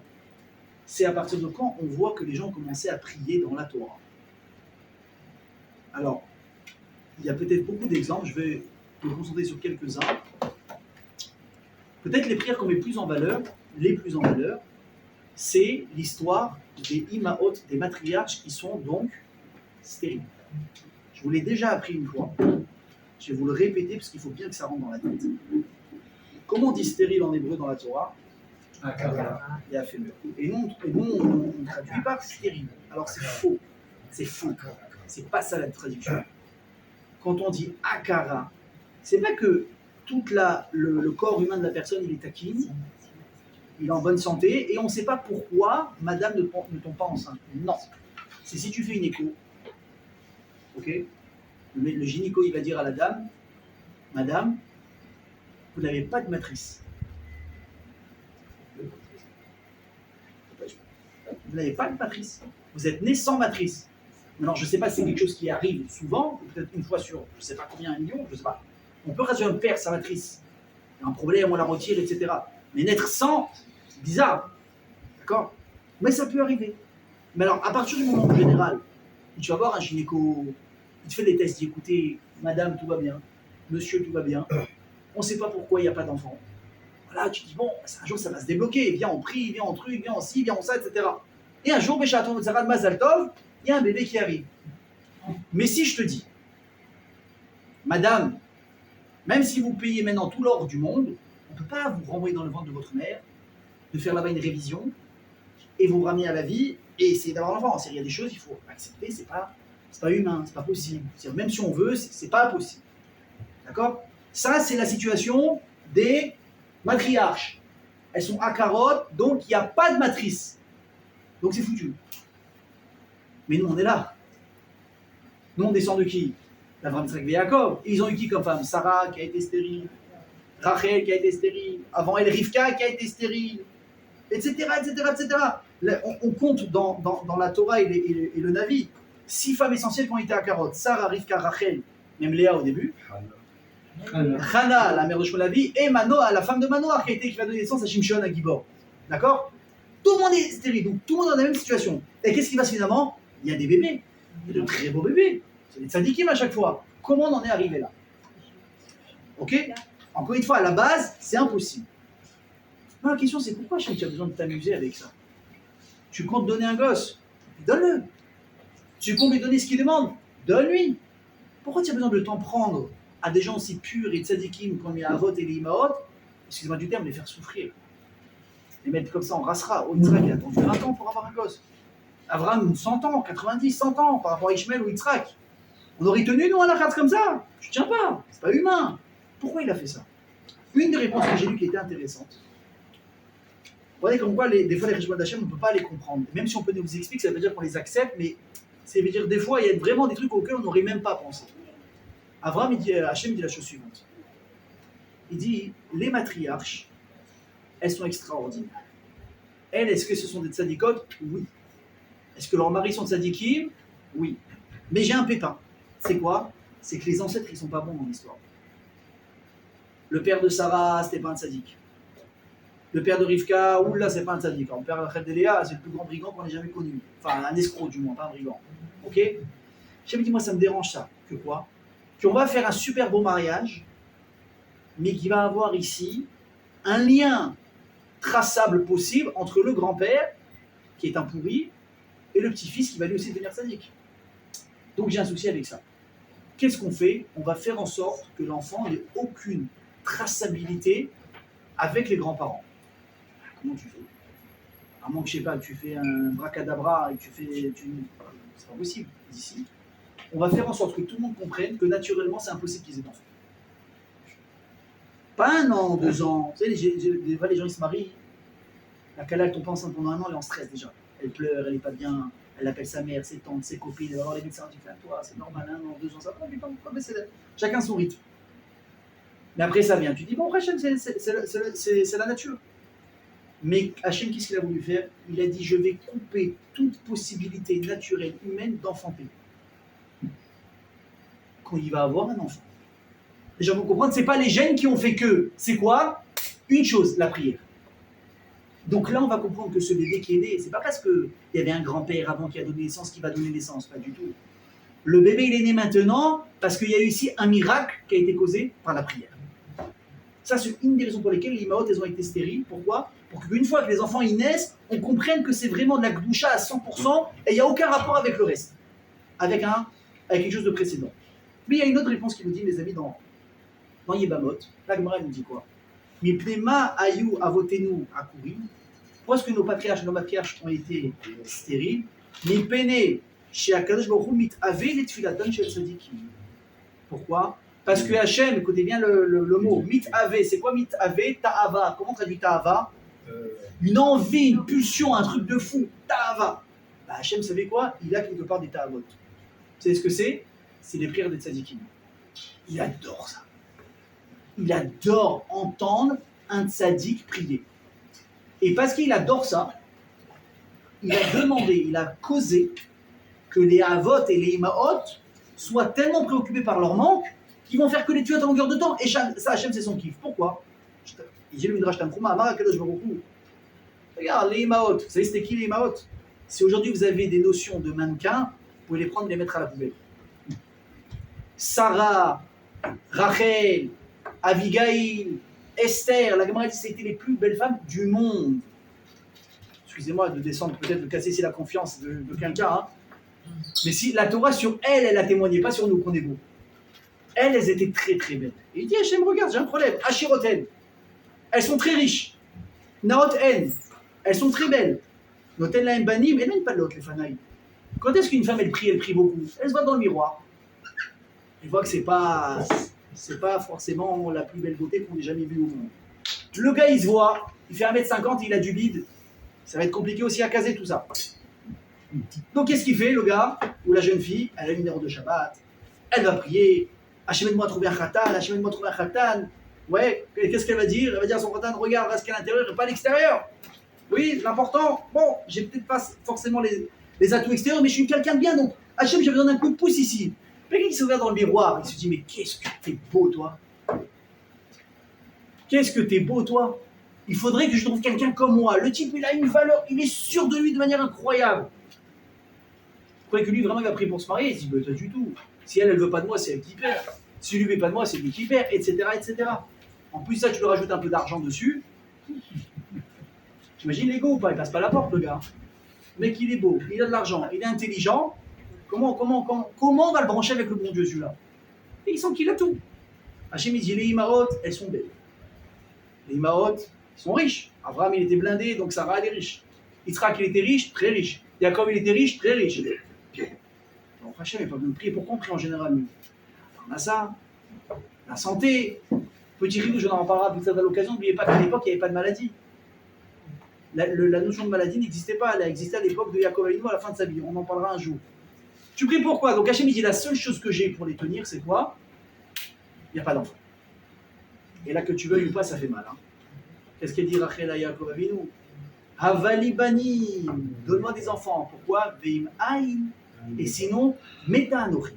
S1: c'est à partir de quand on voit que les gens ont commencé à prier dans la Torah. Alors, il y a peut-être beaucoup d'exemples, je vais me concentrer sur quelques-uns. Peut-être les prières qu'on met les plus en valeur, c'est l'histoire des Imaot, des matriarches qui sont donc stériles. Je vous l'ai déjà appris une fois, je vais vous le répéter parce qu'il faut bien que ça rentre dans la tête. Comment on dit stérile en hébreu dans la Torah? Akara. Et Afémur. Et nous, on traduit par stérile. Alors c'est faux. C'est faux. C'est pas ça la traduction. Quand on dit Akara, c'est pas que tout le corps humain de la personne il est taquin, il est en bonne santé, et on ne sait pas pourquoi madame ne tombe pas enceinte. Non. C'est si tu fais une écho, ok, le gynéco il va dire à la dame, madame, vous n'avez pas de matrice. Vous n'avez pas de matrice. Vous êtes né sans matrice. Alors je ne sais pas si c'est quelque chose qui arrive souvent, peut-être une fois sur je ne sais pas combien, 1 million, je ne sais pas. On peut rassurer un père sa matrice. Il y a un problème, on la retire, etc. Mais naître sans, c'est bizarre. D'accord? Mais ça peut arriver. Mais alors, à partir du moment en général, où tu vas voir un gynéco, il te fait des tests, il dit écoutez, madame, tout va bien, monsieur, tout va bien, on ne sait pas pourquoi il n'y a pas d'enfant. Voilà, tu te dis bon, un jour ça va se débloquer, viens on prie, viens on truc, viens on ci, viens on ça, etc. Et un jour, Béchaton Tzara de Mazal Tov, il y a un bébé qui arrive. Mais si je te dis, madame, même si vous payez maintenant tout l'or du monde, on ne peut pas vous renvoyer dans le ventre de votre mère, de faire là-bas une révision, et vous ramener à la vie, et essayer d'avoir l'enfant. Il y a des choses qu'il faut accepter, c'est pas humain, c'est pas possible. Même si on veut, c'est pas possible. D'accord? Ça, c'est la situation des matriarches. Elles sont akarotes, donc il n'y a pas de matrice. Donc c'est foutu. Mais nous, on est là. Nous, on descend de qui? D'Avraham, Yitzhak et Yaakov. Et ils ont eu qui comme femme? Sarah, qui a été stérile. Rachel, qui a été stérile. Avant elle, Rivka, qui a été stérile. Etc., etc., etc. Là, on compte dans la Torah et le Navi 6 femmes essentielles qui ont été akarotes. Sarah, Rivka, Rachel, même Léa au début. Chana, la mère de Shmolavi, et Manoah, la femme de Manoah, qui va donner naissance à Shimshon, à Gibor. D'accord? Tout le monde est stérile, donc tout le monde est dans la même situation. Et qu'est-ce qui va finalement? Il y a des bébés, il y a de très beaux bébés. C'est des tzadikim à chaque fois. Comment on en est arrivé là? Ok? Encore une fois, à la base, c'est impossible. Non, la question c'est pourquoi Hachem, tu as besoin de t'amuser avec ça? Tu comptes donner un gosse? Donne-le. Tu comptes lui donner ce qu'il demande? Donne-lui. Pourquoi tu as besoin de t'en prendre à des gens aussi purs et tzadikim comme les Avot et les Imaot? Excusez-moi du terme, les faire souffrir. Les mettre comme ça en rassera. Oh, Yitzhak, il a attendu 20 ans pour avoir un gosse. Abraham, 100 ans, 90, 100 ans par rapport à Ishmael ou Yitzhak. On aurait tenu, nous, à la carte comme ça. Tu tiens pas. C'est pas humain. Pourquoi il a fait ça? Une des réponses que j'ai lues qui était intéressante. Vous voyez comme quoi, des fois, les régimes d'Hachem, on ne peut pas les comprendre. Même si on peut nous expliquer, ça veut dire qu'on les accepte, mais ça veut dire des fois, il y a vraiment des trucs auxquels on n'aurait même pas pensé. Abraham, Hachem dit la chose suivante. Il dit, les matriarches, elles sont extraordinaires. Elles, est-ce que ce sont des tzadikot? Oui. Est-ce que leurs maris sont tzadikim? Oui. Mais j'ai un pépin. C'est quoi? C'est que les ancêtres, ils sont pas bons dans l'histoire. Le père de Sarah, c'était pas un tzadik. Le père de Rivka, oula, c'est pas un tzadik. Le père de Léa, c'est le plus grand brigand qu'on ait jamais connu. Enfin, un escroc du moins, pas un brigand. Ok? J'ai dit, moi, ça me dérange ça. Que quoi? Qu'on va faire un super beau mariage, mais qui va avoir ici un lien traçable possible entre le grand-père, qui est un pourri, et le petit-fils qui va lui aussi devenir tzadik. Donc j'ai un souci avec ça. Qu'est-ce qu'on fait? On va faire en sorte que l'enfant n'ait aucune traçabilité avec les grands-parents. Comment tu fais? À moins que, je sais pas, tu fais un bracadabra et tu fais... C'est pas possible, d'ici. On va faire en sorte que tout le monde comprenne que naturellement, c'est impossible qu'ils aient d'enfants. Pas 1 an, 2 ans. Tu sais, des fois, les gens, ils se marient. La Kala, elle tombe pas enceinte pendant 1 an, elle est en stress déjà. Elle pleure, elle est pas bien. Elle appelle sa mère, ses tantes, ses copines. Alors les médecins disent, toi, c'est normal, 1 an, 2 ans, ça va, mais pourquoi baisser la... Chacun son rythme. Mais après, ça vient. Tu dis, bon, Hachem, c'est la nature. Mais Hachem, qu'est-ce qu'il a voulu faire? Il a dit, je vais couper toute possibilité naturelle humaine d'enfanter. Quand il va avoir un enfant. Les gens vont comprendre, c'est pas les gènes qui ont fait que. C'est quoi? Une chose, la prière. Donc là, on va comprendre que ce bébé qui est né, c'est pas parce qu'il y avait un grand-père avant qui a donné naissance qui va donner naissance, pas du tout. Le bébé, il est né maintenant parce qu'il y a eu ici un miracle qui a été causé par la prière. Ça, c'est une des raisons pour lesquelles les Imaot, elles ont été stériles. Pourquoi? Pour qu'une fois que les enfants y naissent, on comprenne que c'est vraiment de la Gdoucha à 100% et il n'y a aucun rapport avec le reste, avec quelque chose de précédent. Mais il y a une autre réponse qui nous dit, mes amis, dans Yebamot, la Gemara nous dit quoi? Mipnema ayu avotenu akurim. Pourquoi est-ce que nos matriarches ont été stériles? Mipene chez Akadosh Baruch Hu mitave letfilatan shel tzadikim. Pourquoi? Parce que Hachem, écoutez bien le mot, mitave, c'est quoi mitave? Ta'ava. Comment on traduit ta'ava? Une envie, une pulsion, un truc de fou. Ta'ava. Bah, Hachem, vous savez quoi? Il a quelque part des ta'avot. Vous savez ce que c'est? C'est les prières des tzadikim. Il adore ça. Il adore entendre un tzadik prier. Et parce qu'il adore ça, il a demandé, il a causé que les Havot et les Imaot soient tellement préoccupés par leur manque qu'ils vont faire que les tuer à longueur de temps. Et ça, Hachem, c'est son kiff. Pourquoi? Il dit le Midrash Tanchuma, Amar HaKadosh Baruch Hu. Regarde, les Imaot. Vous savez, c'était qui les Imaot? Si aujourd'hui vous avez des notions de mannequins, vous pouvez les prendre et les mettre à la poubelle. Sarah, Rachel, Abigail, Esther, la Gemara dit que c'était les plus belles femmes du monde. Excusez-moi de descendre, peut-être de casser ici la confiance de quelqu'un. Hein. Mais si la Torah sur elle, elle a témoigné, pas sur nous qu'on est beaux. Elles étaient très très belles. Et il dit, Hachem, regarde, j'ai un problème. Ashiroten, elles sont très riches. Naoten, elles sont très belles. Noten la Mbanim, elles n'aiment pas l'autre, les fanaïs. Quand est-ce qu'une femme, elle prie beaucoup? Elle se voit dans le miroir. Elle voit que c'est pas forcément la plus belle beauté qu'on ait jamais vue au monde. Le gars, il se voit, il fait 1m50, il a du bide. Ça va être compliqué aussi à caser tout ça. Donc, qu'est-ce qu'il fait, le gars ou la jeune fille? Elle a une heure de Shabbat, elle va prier. Achève-moi trouver un khatan, achève-moi trouver un khatan. Ouais, qu'est-ce qu'elle va dire? Elle va dire à son khatan, regarde, reste qu'à l'intérieur et pas à l'extérieur. Oui, l'important, bon, j'ai peut-être pas forcément les atouts extérieurs, mais je suis quelqu'un de bien, donc Hachem, j'ai besoin d'un coup de pouce ici. Quelqu'un qui se regarde dans le miroir, il se dit, mais qu'est-ce que t'es beau, toi? Qu'est-ce que t'es beau, toi? Il faudrait que je trouve quelqu'un comme moi. Le type, il a une valeur, il est sûr de lui de manière incroyable. Vous croyez que lui, vraiment, il va prier pour se marier? Il se dit, bah, pas du tout. Si elle, elle veut pas de moi, c'est elle qui perd. Si lui veut pas de moi, c'est lui qui perd, etc., etc. En plus, ça, tu lui rajoutes un peu d'argent dessus. T'imagines l'ego ou pas? Il passe pas la porte, le gars. Le mec, il est beau, il a de l'argent, il est intelligent. Comment on va le brancher avec le bon Dieu, celui-là? Et il sent qu'il a tout. Hachem, il dit, les Imaot, elles sont belles. Les Imaot, ils sont riches. Abraham, il était blindé, donc Sarah, elle est riche. Yitzhak, il était riche, très riche. Jacob, il était riche, très riche. Donc Hachem, il n'a pas besoin de prier. Pourquoi on prie en général, nous? On a ça, la santé. Petit rideau, je n'en parlerai plus tard à l'occasion. N'oubliez pas qu'à l'époque, il n'y avait pas de maladie. La notion de maladie n'existait pas. Elle a existé à l'époque de Jacob Avinu à la fin de sa vie. On en parlera un jour. Tu pries pourquoi? Donc Hachem, il dit, la seule chose que j'ai pour les tenir, c'est quoi? Il n'y a pas d'enfant. Et là, que tu veuilles ou pas, ça fait mal. Hein. Qu'est-ce qu'elle dit Rachel à Yaakov Avinu? Havali bani, donne-moi des enfants. Pourquoi? Veim aïn. Et sinon, meta anochi.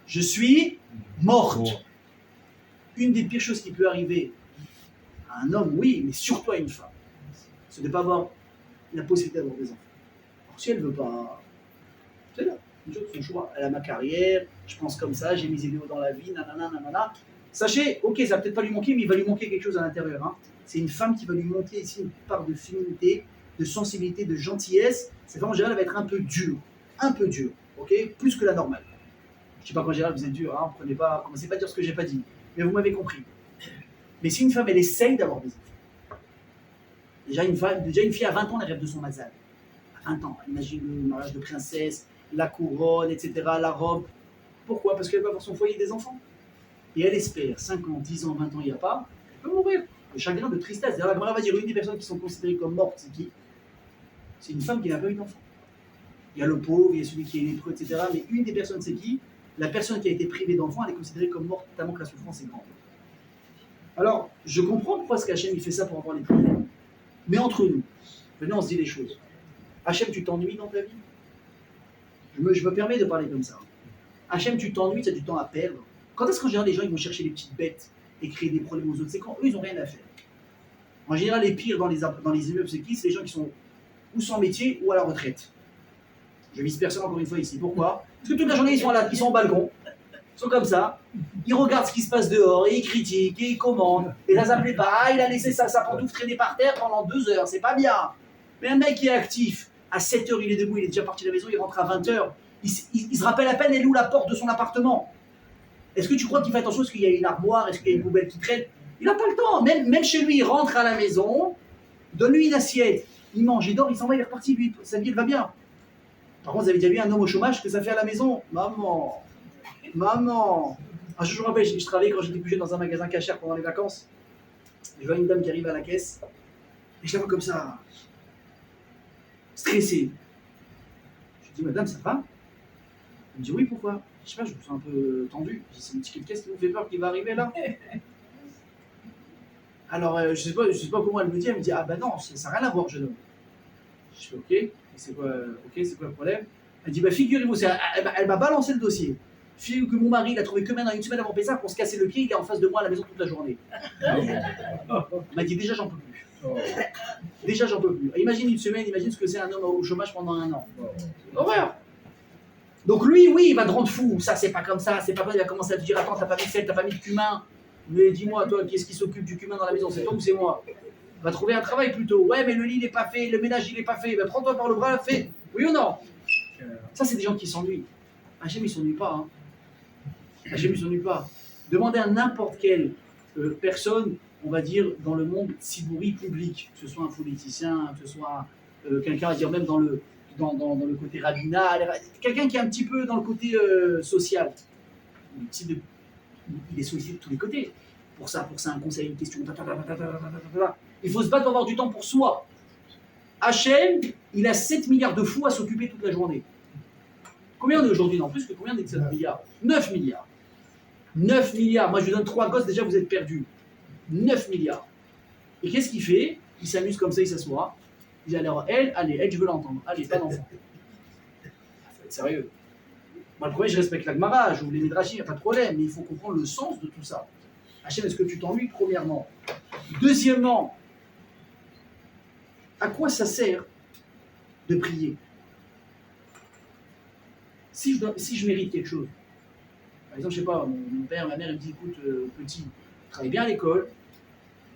S1: Je suis morte. Une des pires choses qui peut arriver à un homme, oui, mais surtout à une femme, c'est de ne pas avoir la possibilité d'avoir des enfants. Alors, si elle ne veut pas, c'est là. Une chose, son choix. Elle a ma carrière, je pense comme ça, j'ai mes idéaux dans la vie, nanana, nanana. Sachez, ok, ça va peut-être pas lui manquer, mais il va lui manquer quelque chose à l'intérieur. Hein. C'est une femme qui va lui manquer ici une part de féminité, de sensibilité, de gentillesse. Cette femme en général, elle va être un peu dure, ok, plus que la normale. Je ne sais pas qu'en général vous êtes dur, hein, commencez pas à dire ce que j'ai pas dit, mais vous m'avez compris. Mais si une femme, elle essaye d'avoir des enfants, déjà une fille à 20 ans, elle rêve de son mazal. À 20 ans, imagine le mariage de princesse, la couronne, etc., la robe. Pourquoi? Parce qu'elle va avoir son foyer des enfants. Et elle espère, 5 ans, 10 ans, 20 ans, il n'y a pas, elle peut mourir. Le chagrin de tristesse. D'ailleurs, la Gemara va dire, une des personnes qui sont considérées comme mortes, c'est qui? C'est une femme qui n'a pas eu d'enfant. Il y a le pauvre, il y a celui qui est lépreux, etc. Mais une des personnes, c'est qui? La personne qui a été privée d'enfant, elle est considérée comme morte, tellement que la souffrance est grande. Alors, je comprends pourquoi ce qu'Hachem il fait ça pour avoir les prières. Mais entre nous, venez, on se dit les choses. Hachem, tu t'ennuies dans ta vie? Je me permets de parler comme ça. Hachem, tu t'ennuies, tu as du temps à perdre. Quand est-ce qu'en général les gens ils vont chercher les petites bêtes et créer des problèmes aux autres? C'est quand eux ils n'ont rien à faire. En général, les pires dans les immeubles, c'est qui? C'est les gens qui sont ou sans métier ou à la retraite. Je vise personne encore une fois ici. Pourquoi? Parce que toute la journée ils sont là, ils sont au balcon, ils sont comme ça, ils regardent ce qui se passe dehors et ils critiquent et ils commandent. Et là ça ne plaît pas, ah, il a laissé sa pantoufle traîner par terre pendant 2 heures, c'est pas bien. Mais un mec qui est actif, à 7 heures il est debout, il est déjà parti de la maison, il rentre à 20 heures, il se rappelle à peine elle est où la porte de son appartement. Est-ce que tu crois qu'il fait attention? Est-ce qu'il y a une armoire? Est-ce qu'il y a une poubelle qui traîne? Il n'a pas le temps. Même chez lui, il rentre à la maison, donne-lui une assiette, il mange, il dort, il s'en va, il est reparti, lui, sa vie, elle va bien. Par contre, vous avez déjà vu un homme au chômage, que ça fait à la maison? Maman. Un jour, je me rappelle, je travaillais quand j'étais plus jeune dans un magasin cachère pendant les vacances. Je vois une dame qui arrive à la caisse, et je la vois comme ça, stressée. Je lui dis, madame, ça va? Elle me dit, oui, pourquoi? Je sais pas, je me sens un peu tendu. Je dis, c'est une petite caisse qui vous fait peur qui va arriver là? Alors, je sais pas comment elle me dit. Elle me dit, ah ben non, ça n'a rien à voir, jeune homme. Je fais, ok, c'est quoi le problème? Elle dit, bah figurez-vous, elle m'a balancé le dossier. Figurez-vous que mon mari, il a trouvé que maintenant une semaine avant Pessah pour se casser le pied, il est en face de moi à la maison toute la journée. Elle m'a dit, déjà, j'en peux plus. Déjà, j'en peux plus. Imagine une semaine, imagine ce que c'est un homme au chômage pendant 1 an. Horreur! Donc lui, oui, il va te rendre fou. Ça, c'est pas comme ça. C'est pas vrai. Il va commencer à te dire, attends, t'as pas mis de sel, t'as pas mis de cumin. Mais dis-moi, toi, qui est-ce qui s'occupe du cumin dans la maison? C'est toi ou c'est moi? Va trouver un travail plutôt. Ouais, mais le lit n'est pas fait, le ménage il est pas fait. Ben, prends-toi par le bras, fais. Oui ou non? Ça, c'est des gens qui s'ennuient. Hachem, il s'ennuie pas. Hein. Hachem, il s'ennuie pas. Demandez à n'importe quelle personne, on va dire, dans le monde cibouri public, que ce soit un politicien, que ce soit quelqu'un, à dire même dans le côté rabbinal, quelqu'un qui est un petit peu dans le côté social. Il est sollicité de tous les côtés. Pour ça, un conseil, une question. Il faut se battre pour avoir du temps pour soi. Hachem, il a 7 milliards de fous à s'occuper toute la journée. Combien on est aujourd'hui? Non, plus que combien on est de 7 milliards? 9 milliards. 9 milliards. Moi, je lui donne 3 gosses, déjà, vous êtes perdus. 9 milliards. Et qu'est-ce qu'il fait? Il s'amuse comme ça, il s'assoit. Il dit alors, elle, je veux l'entendre. Allez, pas d'enfant. Faut être sérieux. Moi, le premier, je respecte la Gemara, j'ouvre les Midrashim, il n'y a pas de problème, mais il faut comprendre le sens de tout ça. Hachem, est-ce que tu t'ennuies? Premièrement. Deuxièmement, à quoi ça sert de prier? Si je mérite quelque chose, par exemple, je sais pas, mon père, ma mère, ils me disent, écoute, petit, travaille bien à l'école,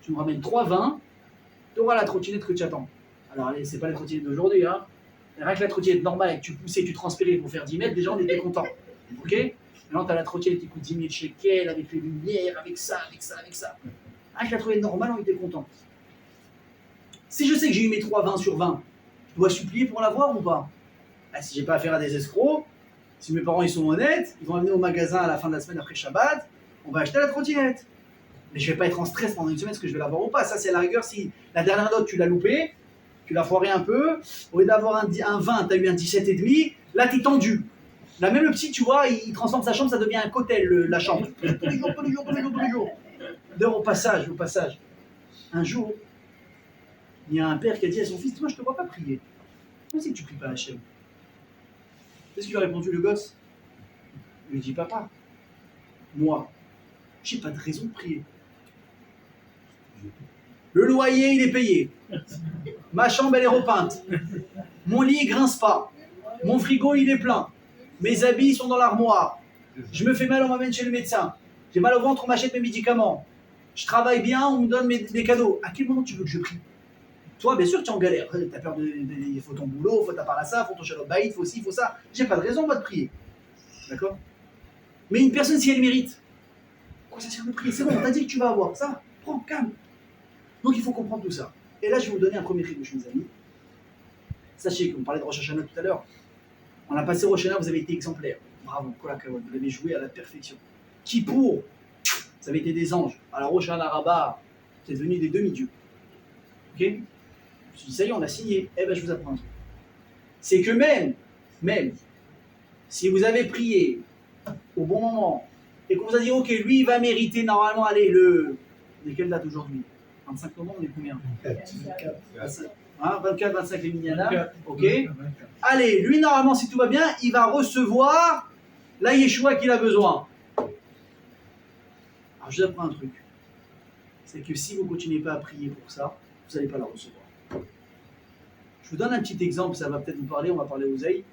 S1: tu me ramènes 3 vins, tu auras la trottinette que tu attends. Alors, allez, c'est pas la trottinette d'aujourd'hui, hein. Rien que la trottinette normale, tu poussais, tu transpirais pour faire 10 mètres, déjà on était content. Ok? Maintenant, tu as la trottinette qui coûte 10 000 shekels, avec les lumières, avec ça, avec ça, avec ça. Rien que la trottinette normale, on était content. Si je sais que j'ai eu mes 3 20 sur 20, je dois supplier pour l'avoir ou pas? Ah, si j'ai pas affaire à des escrocs, si mes parents ils sont honnêtes, ils vont amener au magasin à la fin de la semaine après Shabbat, on va acheter la trottinette. Mais je vais pas être en stress pendant une semaine, est-ce que je vais l'avoir ou pas? Ça, c'est à la rigueur, si la dernière note, tu l'as loupée, tu l'as foiré un peu, au lieu d'avoir un 20, tu as eu un 17,5, là, tu es tendu. Là, même le petit, tu vois, il transforme sa chambre, ça devient un cotel, la chambre. Tous les jours, tous les jours, tous les jours, tous les jours. D'ailleurs, au passage, un jour, il y a un père qui a dit à son fils, moi, je te vois pas prier. Comment c'est que tu pries pas à Hachem? Qu'est-ce qu'il a répondu, le gosse? Il lui dit, papa, moi, j'ai pas de raison de prier. Le loyer, il est payé. Ma chambre, elle est repeinte. Mon lit, il grince pas. Mon frigo, il est plein. Mes habits sont dans l'armoire. Je me fais mal, on m'amène chez le médecin. J'ai mal au ventre, on m'achète mes médicaments. Je travaille bien, on me donne des cadeaux. À quel moment tu veux que je prie? Toi, bien sûr, tu es en galère. Tu as peur il faut ton boulot, il faut ta part à ça, il faut ton shalom baït, il faut ci, il faut ça. J'ai pas de raison, moi, de prier. D'accord? Mais une personne, si elle mérite, quoi ça sert de prier? C'est bon, on t'a dit que tu vas avoir ça. Prends, calme. Donc, il faut comprendre tout ça. Et là, je vais vous donner un premier chidouche, mes amis. Sachez qu'on parlait de Rosh Hashanah tout à l'heure. On a passé Rosh Hashanah, vous avez été exemplaire. Bravo, Kolakawad, vous l'avez joué à la perfection. Kippour, vous avez été des anges. Alors, Rosh Hashanah Rabbah, c'est devenu des demi-dieux. Ok? Je me suis dit, ça y est, on a signé. Eh bien, je vous apprends un truc. C'est que même, si vous avez prié au bon moment, et qu'on vous a dit, ok, lui, il va mériter normalement, allez, on est quelle date aujourd'hui? 25 novembre, on est combien? 24, 25 les Mignana. Ok. Allez, lui, normalement, si tout va bien, il va recevoir la Yeshua qu'il a besoin. Alors, je vous apprends un truc. C'est que si vous ne continuez pas à prier pour ça, vous n'allez pas la recevoir. Je vous donne un petit exemple, ça va peut-être vous parler, on va parler aux oseilles.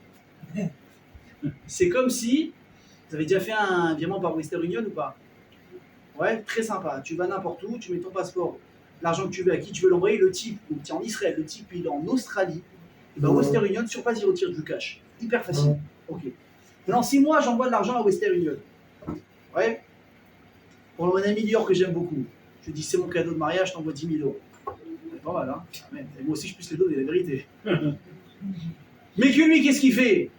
S1: C'est comme si vous avez déjà fait un virement par Western Union ou pas? Ouais, très sympa. Tu vas n'importe où, tu mets ton passeport, l'argent que tu veux, à qui tu veux l'envoyer, le type, donc tu es en Israël, le type il est en Australie, et ben Western Union, sur place, il retire du cash. Hyper facile. Ok. Maintenant, si moi j'envoie de l'argent à Western Union, ouais, pour mon ami Lior que j'aime beaucoup, je dis c'est mon cadeau de mariage, je t'envoie 10 000 euros. C'est pas mal, hein? Et moi aussi je puisse les donner, la vérité. Mais que lui, qu'est-ce qu'il fait?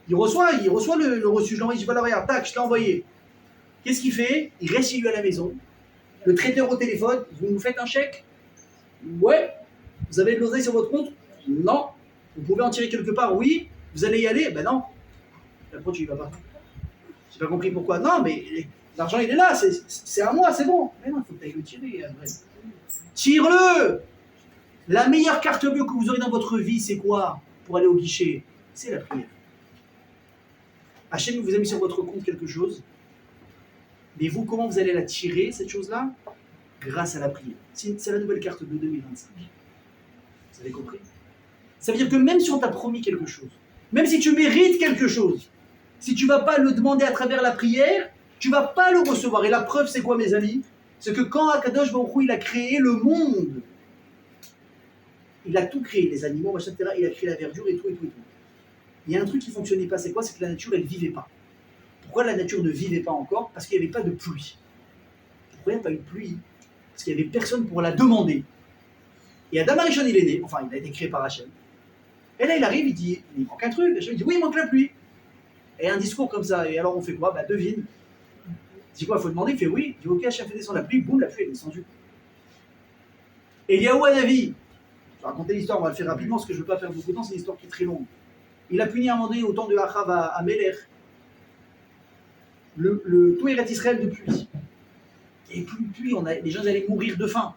S1: Il reçoit le reçu, je l'envoie, je dis pas la regarde, tac, je l'ai envoyé. Qu'est-ce qu'il fait? Il reste chez lui à la maison. Le traiteur au téléphone, vous nous faites un chèque? Ouais. Vous avez de l'oseille sur votre compte? Non. Vous pouvez en tirer quelque part? Oui. Vous allez y aller? Ben non. Pourquoi tu y vas pas? J'ai pas compris pourquoi. Non, mais l'argent il est là, c'est à moi, c'est bon. Mais non, il faut que tu ailles le tirer. Tire-le! La meilleure carte bleue que vous aurez dans votre vie, c'est quoi? Pour aller au guichet? C'est la prière. Hachem vous a mis sur votre compte quelque chose. Mais vous, comment vous allez la tirer, cette chose-là? Grâce à la prière. C'est la nouvelle carte bleue 2025. Vous avez compris? Ça veut dire que même si on t'a promis quelque chose, même si tu mérites quelque chose, si tu ne vas pas le demander à travers la prière, tu ne vas pas le recevoir. Et la preuve, c'est quoi, mes amis? C'est que quand Akadosh Baruch Hu, il a créé le monde, il a tout créé, les animaux, etc. Il a créé la verdure et tout, et tout, et tout. Il y a un truc qui ne fonctionnait pas, c'est quoi? C'est que la nature, elle ne vivait pas. Pourquoi la nature ne vivait pas encore? Parce qu'il n'y avait pas de pluie. Pourquoi il n'y a pas eu de pluie? Parce qu'il n'y avait personne pour la demander. Et Adam Arishon, il est né, enfin, il a été créé par Hachem. Et là, il arrive, il dit, il manque un truc. Hachem, il dit, oui, il manque la pluie. Et un discours comme ça, et alors on fait quoi? Bah, devine. Il dit quoi? Il faut demander, il fait oui. Il dit, ok, Hachem fait descendre la pluie, boum, la pluie est descendue. Et Eliaou Hanavi, je vais raconter l'histoire, on va le faire rapidement, parce que je ne veux pas perdre beaucoup de temps, c'est une histoire qui est très longue. Il a puni un moment donné au temps de Achav à Melech, tout Eretz Israël de pluie. Et plus de pluie, les gens allaient mourir de faim.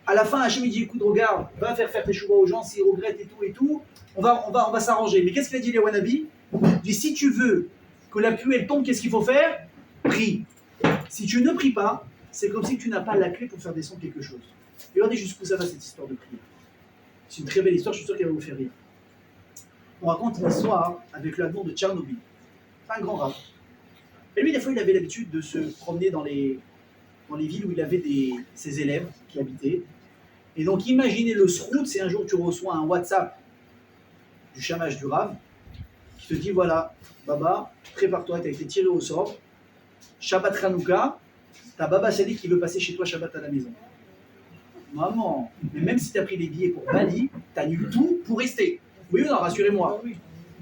S1: À la fin, Hachem il dit, écoute, regarde, va faire tes chouvas aux gens, s'ils regrettent et tout, on va s'arranger. Mais qu'est-ce qu'il a dit, Eliaou Hanavi? Il dit, si tu veux que la pluie elle tombe, qu'est-ce qu'il faut faire? Prie. Si tu ne pries pas, c'est comme si tu n'as pas la clé pour faire descendre quelque chose. Et regardez jusqu'où ça va cette histoire de prière. C'est une très belle histoire, je suis sûr qu'elle va vous faire rire. On raconte une histoire avec le Admon de Tchernobyl. C'est un grand rave. Et lui, des fois, il avait l'habitude de se promener dans les villes où il avait ses élèves qui habitaient. Et donc imaginez le srout, c'est un jour tu reçois un WhatsApp du chamash du Rav qui te dit voilà, Baba, prépare-toi, tu as été tiré au sort, Shabbat Hanouka, ta Baba Sadi qui veut passer chez toi Shabbat à la maison. Maman, mais même si tu as pris des billets pour Bali, tu annules tout pour rester. Oui ou non, rassurez-moi.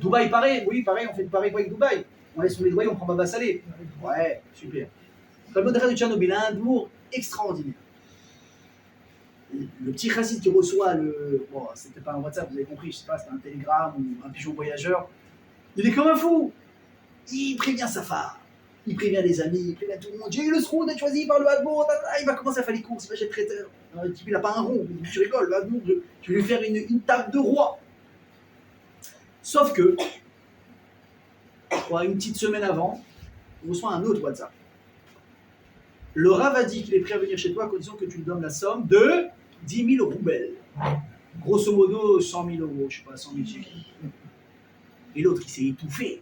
S1: Dubaï, pareil, oui, pareil, on fait pareil avec Dubaï. On laisse sur les doigts, on prend Baba Salé. Ouais, super. Comme le de Tchernobyl, il a un humour extraordinaire. Le petit chassid qui reçoit le. Bon, c'était pas un WhatsApp, vous avez compris, je sais pas, c'était un télégramme ou un pigeon voyageur. Il est comme un fou. Il prévient sa femme, il prévient les amis, il prévient tout le monde. J'ai eu le sroud d'être choisi par le Hadmour, il va commencer à faire les courses, il va chez le traiteur. Le type, il n'a pas un rond, tu rigoles, le Hadmour, je vais lui faire une table de roi. Sauf que, je crois, une petite semaine avant, on reçoit un autre WhatsApp. Le Rav a dit qu'il est prêt à venir chez toi à condition que tu lui donnes la somme de 10 000 roubles. Grosso modo, 100 000 euros, je sais pas, 100 000 shekels. Et l'autre, il s'est étouffé.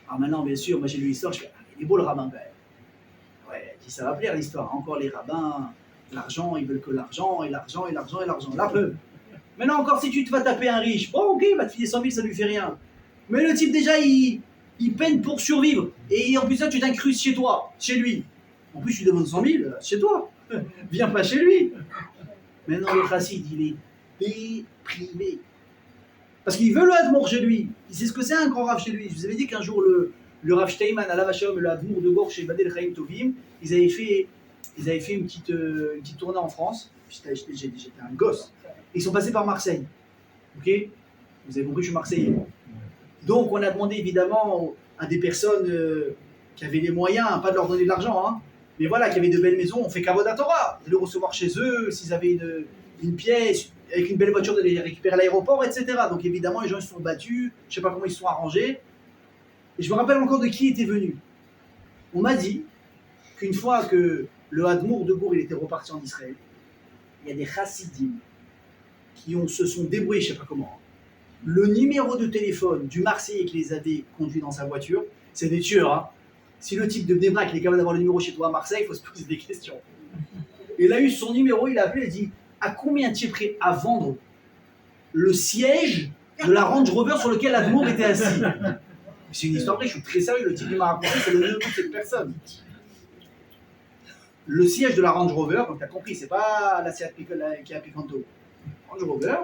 S1: Alors maintenant, bien sûr, moi j'ai lu l'histoire, je fais, il est beau le rabbin quand même. Ouais, je dis, ça va plaire l'histoire. Encore les rabbins, l'argent, ils veulent que l'argent, et l'argent, et l'argent, et l'argent. La preuve. Maintenant encore, si tu te vas taper un riche, bon ok, il va te filer 100 000, ça lui fait rien. Mais le type déjà, il peine pour survivre. Et en plus ça, tu t'incrustes chez toi, chez lui. En plus, tu demandes 100 000, chez toi. Viens pas chez lui. Maintenant, le chassid, il est déprimé. Parce qu'il veut le Hadmour chez lui. Il sait ce que c'est un grand Rav chez lui. Je vous avais dit qu'un jour, le Rav Steinman, à Lavachem et le Hadmour de Gor chez Badel Chaim Tovim, ils avaient fait une petite tournée en France. J'étais un gosse. Et ils sont passés par Marseille. Ok? Vous avez compris, je suis Marseillais. Donc, on a demandé évidemment à des personnes qui avaient les moyens, pas de leur donner de l'argent, hein, mais voilà, qui avaient de belles maisons. On fait Kavod à Torah, de les recevoir chez eux, s'ils avaient une pièce, avec une belle voiture, de les récupérer à l'aéroport, etc. Donc, évidemment, les gens ils se sont battus, je ne sais pas comment ils se sont arrangés. Et je me rappelle encore de qui était venu. On m'a dit qu'une fois que le Hadmour de Gour il était reparti en Israël, il y a des chassidim qui se sont débrouillés, je ne sais pas comment. Le numéro de téléphone du Marseillais qui les avait conduits dans sa voiture, c'est des tueurs. Hein. Si le type de Bnebrak il est capable d'avoir le numéro chez toi à Marseille, il faut se poser des questions. Et il a eu son numéro, il a appelé, il a dit à combien tu es prêt à vendre le siège de la Range Rover sur lequel Hadmour était assis? C'est une histoire vraie, je suis très sérieux, le type qui m'a raconté, c'est le nom de cette personne. Le siège de la Range Rover, donc tu as compris, c'est pas la Seat qui a Picanto. Range Rover,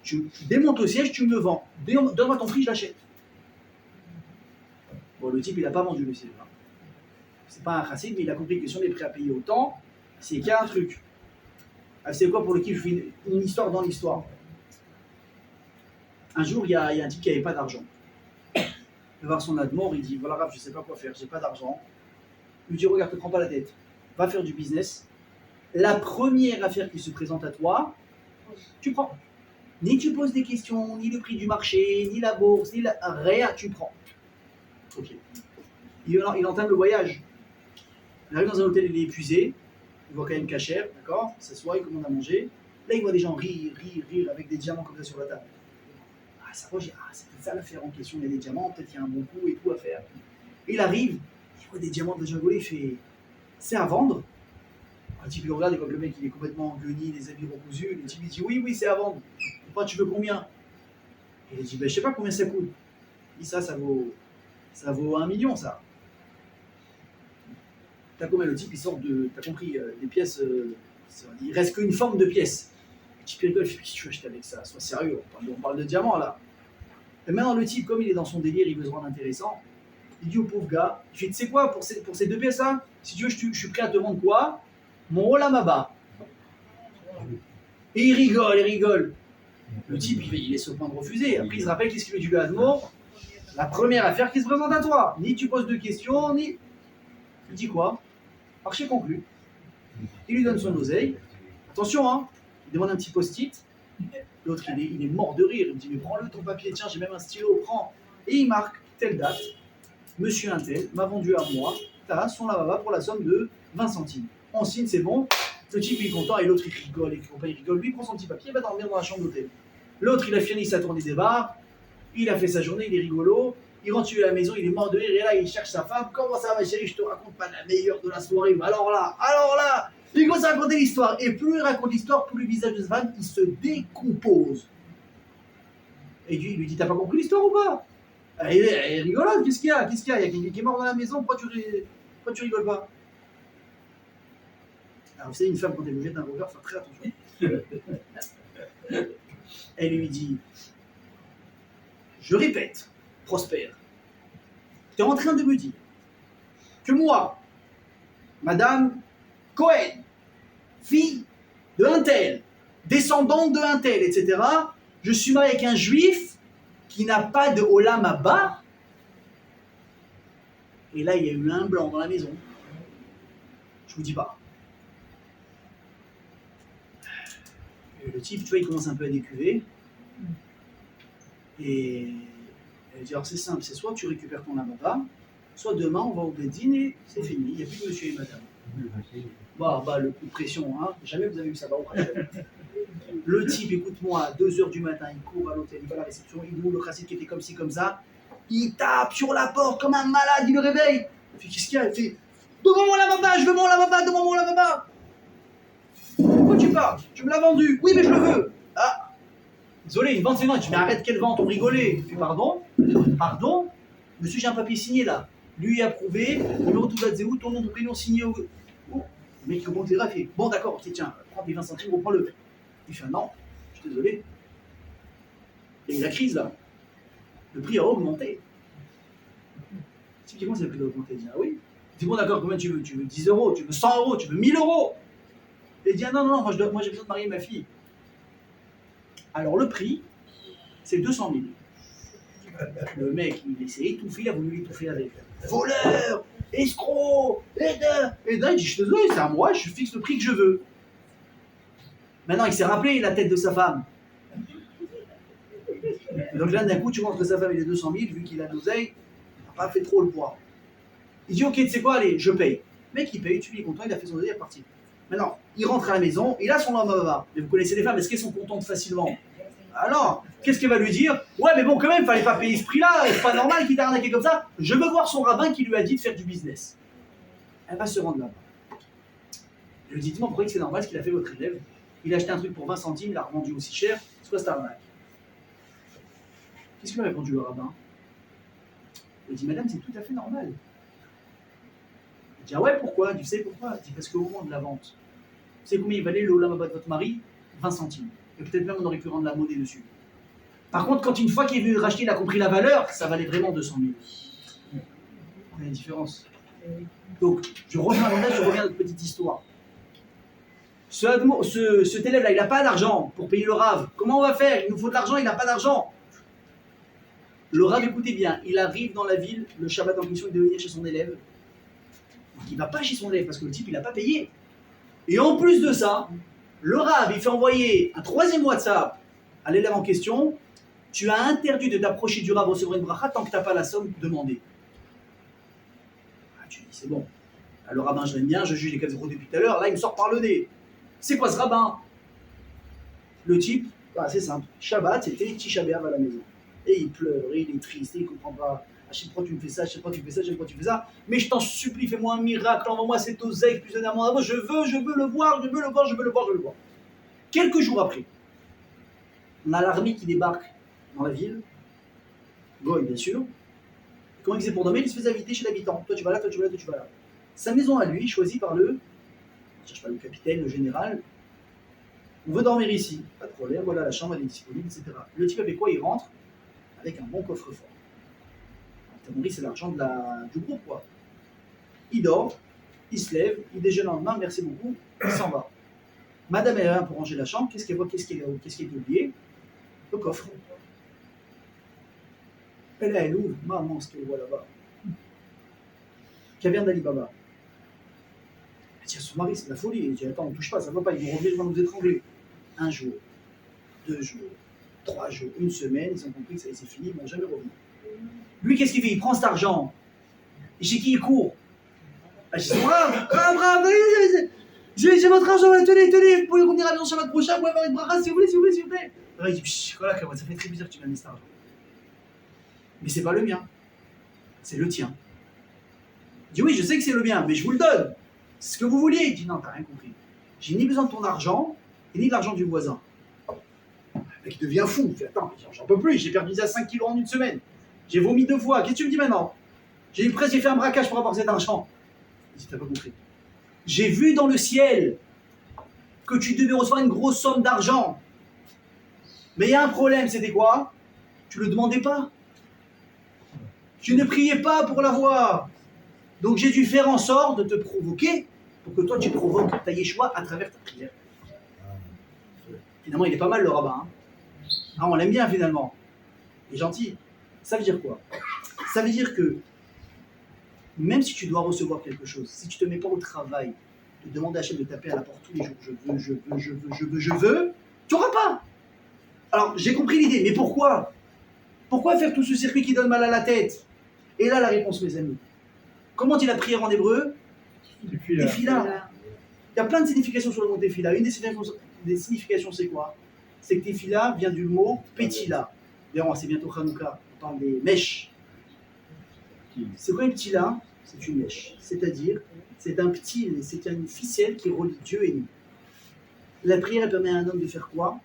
S1: tu démontes le siège, tu me le vends. Donne-moi ton prix, je l'achète. Bon, le type, il n'a pas vendu le siège. Hein. C'est pas un chassid, mais il a compris que si on est prêt à payer autant, c'est qu'il y a un truc. Ah, c'est quoi pour le kiff? Je fais une histoire dans l'histoire. Un jour, il y a un type qui n'avait pas d'argent. Il va voir son Hadmour, il dit voilà, Rav, je ne sais pas quoi faire, j'ai pas d'argent. Il lui dit regarde, ne te prends pas la tête, va faire du business. La première affaire qui se présente à toi, tu prends. Ni tu poses des questions, ni le prix du marché, ni la bourse, ni rien, tu prends. Ok. Il entame le voyage. Il arrive dans un hôtel, il est épuisé. Il voit quand même cachère, d'accord? Il s'assoit, il commande à manger. Là, il voit des gens rire avec des diamants comme ça sur la table. Ah, ça va, c'est peut-être ça l'affaire en question. Il y a des diamants, peut-être qu'il y a un bon coup et tout à faire. Et il arrive, il voit des diamants déjà volés, il fait c'est à vendre? Le type il regarde et comme le mec il est complètement guenille, les habits recousus, le type il dit oui, c'est à vendre. Pourquoi tu veux combien? Et il dit je sais pas combien ça coûte. Il dit ça vaut 1 million ça. T'as combien? Le type il sort t'as compris, des pièces, il reste qu'une forme de pièce. Le type il rigole, il fait qu'est-ce que tu veux acheter avec ça? Sois sérieux, on parle de diamants là. Et maintenant le type, comme il est dans son délire, il veut se rendre intéressant, il dit au pauvre gars, il fait tu sais quoi, pour ces 2 pièces là, si tu veux je suis prêt à te vendre quoi? Mon Olam Haba. Et il rigole. Le type, il est sur le point de refuser. Après, il se rappelle qu'est-ce qu'il lui dit le Hadmour. La première affaire qui se présente à toi. Ni tu poses de questions, ni. Il dit quoi? Marché conclu. Il lui donne son oseille. Attention, hein. Il demande un petit post-it. L'autre, il est mort de rire. Il me dit mais prends-le ton papier, tiens, j'ai même un stylo, prends. Et il marque telle date. Monsieur Intel m'a vendu à moi son lavaba pour la somme de 20 centimes. On signe, c'est bon. Le type il est content et l'autre il rigole, Lui il prend son petit papier, il va dormir dans la chambre d'hôtel. L'autre il a fini sa tournée des bars, il a fait sa journée, il est rigolo. Il rentre à la maison, il est mort de rire et là il cherche sa femme. Comment ça va chérie, je te raconte pas la meilleure de la soirée. Alors là, Il commence à raconter l'histoire. Et plus il raconte l'histoire, plus le visage de sa femme, il se décompose. Et il lui dit, t'as pas compris l'histoire ou pas? Elle est rigolote, qu'est-ce qu'il y a? Qu'est-ce qu'il y a? Il y a quelqu'un qui est mort dans la maison, pourquoi tu rigoles pas? Alors vous savez, une femme, quand elle vous jette un regard, faut faire très attention. Elle lui dit, je répète, Prosper, tu es en train de me dire que moi, Madame Cohen, fille de un tel, descendante de un tel, etc., je suis marié avec un juif qui n'a pas de olam haba. Et là, il y a eu un blanc dans la maison. Je vous dis pas. Et le type, tu vois, il commence un peu à décuver. Et elle dit, alors c'est simple, c'est soit tu récupères ton olam haba, soit demain on va au beddin et c'est fini, il n'y a plus de monsieur et madame. Le coup de pression, hein. Jamais vous avez vu ça. Le type, écoute-moi, à 2h du matin, il court à l'hôtel, il va à la réception, il ouvre le chassid qui était comme ci, comme ça, il tape sur la porte comme un malade, il le réveille. Il fait, qu'est-ce qu'il y a? Il fait, devant mon lavaba, je veux mon lavaba, devant mon lavaba. Pourquoi tu parles? Tu me l'as vendu. Oui, mais je le veux. Ah, désolé, une vente, c'est vente. Je dis, mais arrête, quelle vente? On rigolait. Il fait, pardon? Pardon? Monsieur, j'ai un papier signé là. Lui approuvé, numéro de Toulat ton nom de prénom signé au. Oh, le mec, il remonte les graphes, il fait, bon, d'accord, ok, tiens, prends tes 20 centimes, reprends-le. Il fait, non, je suis désolé. Il y a eu la crise là. Le prix a augmenté. Typiquement, c'est le prix a augmenté. Il dit, ah oui. Il dit, bon, d'accord, combien tu veux? Tu veux 10 euros, tu veux 100 euros, tu veux 1000 euros? Il dit, ah non, moi j'ai besoin de marier ma fille. Alors le prix, c'est 200 000. Le mec, il s'est étouffé, il a voulu l'étouffer avec. Voleur, escroc, aideur. Et là, il dit, je suis désolé, c'est à moi, je fixe le prix que je veux. Maintenant, il s'est rappelé la tête de sa femme. Donc là, d'un coup, tu montres que sa femme, il est 200 000, vu qu'il a l'oseille, il n'a pas fait trop le poids. Il dit, ok, tu sais quoi, allez, je paye. Le mec, il paye, tu lui es content, il a fait son oseille, il est parti. Maintenant, il rentre à la maison, il a son lambada. Mais vous connaissez les femmes, est-ce qu'elles sont contentes facilement? Alors, qu'est-ce qu'elle va lui dire? Ouais, mais bon, quand même, il fallait pas payer ce prix-là, c'est pas normal qu'il t'a arnaqué comme ça. Je veux voir son rabbin qui lui a dit de faire du business. Elle va se rendre là-bas. Je lui dis, dis-moi, pourquoi c'est normal ce qu'il a fait votre élève? Il a acheté un truc pour 20 centimes, il l'a revendu aussi cher, c'est quoi cette arnaque? Qu'est-ce qu'il a répondu le rabbin? Il dit, madame, c'est tout à fait normal. Il dit, ah ouais, pourquoi? Il dit, vous savez pourquoi? Il dit, parce qu'au moment de la vente, vous savez combien il valait le olam haba de votre mari? 20 centimes. Et peut-être même on aurait pu rendre la monnaie dessus. Par contre, quand une fois qu'il est venu racheter, il a compris la valeur, ça valait vraiment 200 000. On a une différence. Donc, je reviens à notre petite histoire. Cet élève-là, il n'a pas d'argent pour payer le rave. Comment on va faire? Il nous faut de l'argent, il n'a pas d'argent. Le rave, écoutez bien, il arrive dans la ville, le Shabbat en question, il devait venir chez son élève. Donc il ne va pas chez son élève parce que le type, il n'a pas payé. Et en plus de ça, le rave, il fait envoyer un 3e WhatsApp à l'élève en question. Tu as interdit de t'approcher du rave recevoir une bracha tant que tu n'as pas la somme demandée. Ah, tu dis, c'est bon. Ah, le rabbin, je l'aime bien, je juge les 4 euros depuis tout à l'heure. Là, il me sort par le nez. C'est quoi ce rabbin? Le type, c'est simple. Shabbat, c'était Tisha B'Av à la maison. Et il pleure, et il est triste, et il ne comprend pas. À chaque fois tu me fais ça, à chaque fois tu fais ça, à chaque fois tu fais ça. Mais je t'en supplie, fais-moi un miracle, envoie-moi cet oseille plus énormément. Je veux le voir, je veux le voir, je veux le voir, je veux le voir. Quelques jours après, on a l'armée qui débarque dans la ville. Goy, bien sûr. Comment il faisait pour nommer? Il se faisait inviter chez l'habitant. Toi tu vas là, toi tu vas là, toi tu vas là. Sa maison à lui, choisie par le, je cherche pas le capitaine, le général. On veut dormir ici, pas de problème, voilà la chambre elle est disponible, etc. Le type avec quoi il rentre? Avec un bon coffre-fort. C'est l'argent du groupe, quoi. Il dort, il se lève, il déjeune le lendemain, merci beaucoup, il s'en va. Madame est là pour ranger la chambre, qu'est-ce qu'elle voit, qu'est-ce qui est oublié? Le coffre. Elle ouvre, maman, ce qu'elle voit là-bas. Caverne d'Ali Baba. Elle dit à son mari, c'est de la folie. Il dit, attends, on ne touche pas, ça ne va pas, ils vont revenir, ils vont nous étrangler. 1 jour, 2 jours, 3 jours, 1 semaine, ils ont compris que ça c'est fini, ils ne vont jamais revenir. Lui, qu'est-ce qu'il fait? Il prend cet argent. Et chez qui il court? Je dis, bravo, j'ai votre argent, tenez, vous pouvez revenir à la maison Shabbat prochain, vous pouvez avoir une bracha, s'il vous plaît. Alors, il dit, voilà, ça fait très bizarre que tu m'as mis cet argent. Mais c'est pas le mien, c'est le tien. Il dit, oui, je sais que c'est le mien, mais je vous le donne. ce que vous vouliez. Il dit non, t'as rien compris. J'ai ni besoin de ton argent, et ni de l'argent du voisin. Le mec il devient fou. Il fait attends, j'en peux plus, j'ai perdu 5 kilos en une semaine. J'ai vomi 2 fois. Qu'est-ce que tu me dis maintenant? J'ai fait un braquage pour avoir cet argent. Il dit t'as pas compris. J'ai vu dans le ciel que tu devais recevoir une grosse somme d'argent. Mais il y a un problème, c'était quoi? Tu ne le demandais pas. Tu ne priais pas pour l'avoir. Donc j'ai dû faire en sorte de te provoquer pour que toi tu provoques ta Yeshua à travers ta prière. Finalement, il est pas mal le rabbin. Hein. Ah, on l'aime bien finalement. Il est gentil. Ça veut dire quoi? Ça veut dire que même si tu dois recevoir quelque chose, si tu ne te mets pas au travail, de demander à Hachem de taper à la porte tous les jours, je veux, tu n'auras pas. Alors j'ai compris l'idée, mais pourquoi? Pourquoi faire tout ce circuit qui donne mal à la tête? Et là la réponse, mes amis. Comment dit la prière en hébreu? Tefila. Il y a plein de significations sur le mot Tefila. Une des significations, c'est quoi? C'est que Tefila vient du mot Petila. D'ailleurs, c'est bientôt Hanouka, on parle des mèches. C'est quoi une Petila? C'est une mèche. C'est-à-dire, c'est un petit, c'est une ficelle qui relie Dieu et nous. La prière, elle permet à un homme de faire quoi?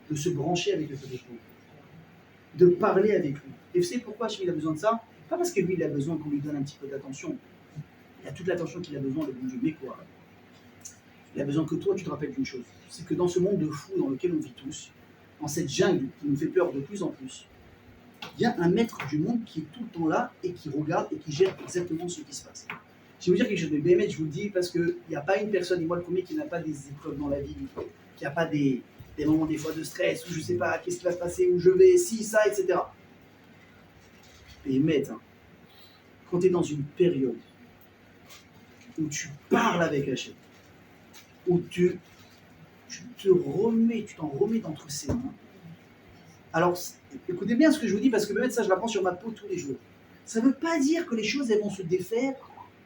S1: De se brancher avec le Kadosh Baruch Hu, de parler avec lui. Et vous savez pourquoi il a besoin de ça? Pas parce que lui, il a besoin qu'on lui donne un petit peu d'attention. Il a toute l'attention qu'il a besoin, le bon Dieu. Mais quoi? Il a besoin que toi, tu te rappelles d'une chose. C'est que dans ce monde de fou dans lequel on vit tous, dans cette jungle qui nous fait peur de plus en plus, il y a un maître du monde qui est tout le temps là et qui regarde et qui gère exactement ce qui se passe. Je vais vous dire quelque chose de BMH, je vous le dis, parce qu'il n'y a pas une personne, et moi le premier, qui n'a pas des épreuves dans la vie, qui n'a pas des moments des fois de stress, où je ne sais pas qu'est-ce qui va se passer, où je vais, si, ça, etc. BMH, hein, quand tu es dans une période où tu parles avec Hachem, où tu t'en remets d'entre ses mains. Alors, écoutez bien ce que je vous dis, parce que même ça, je l'apprends sur ma peau tous les jours. Ça ne veut pas dire que les choses, elles vont se défaire,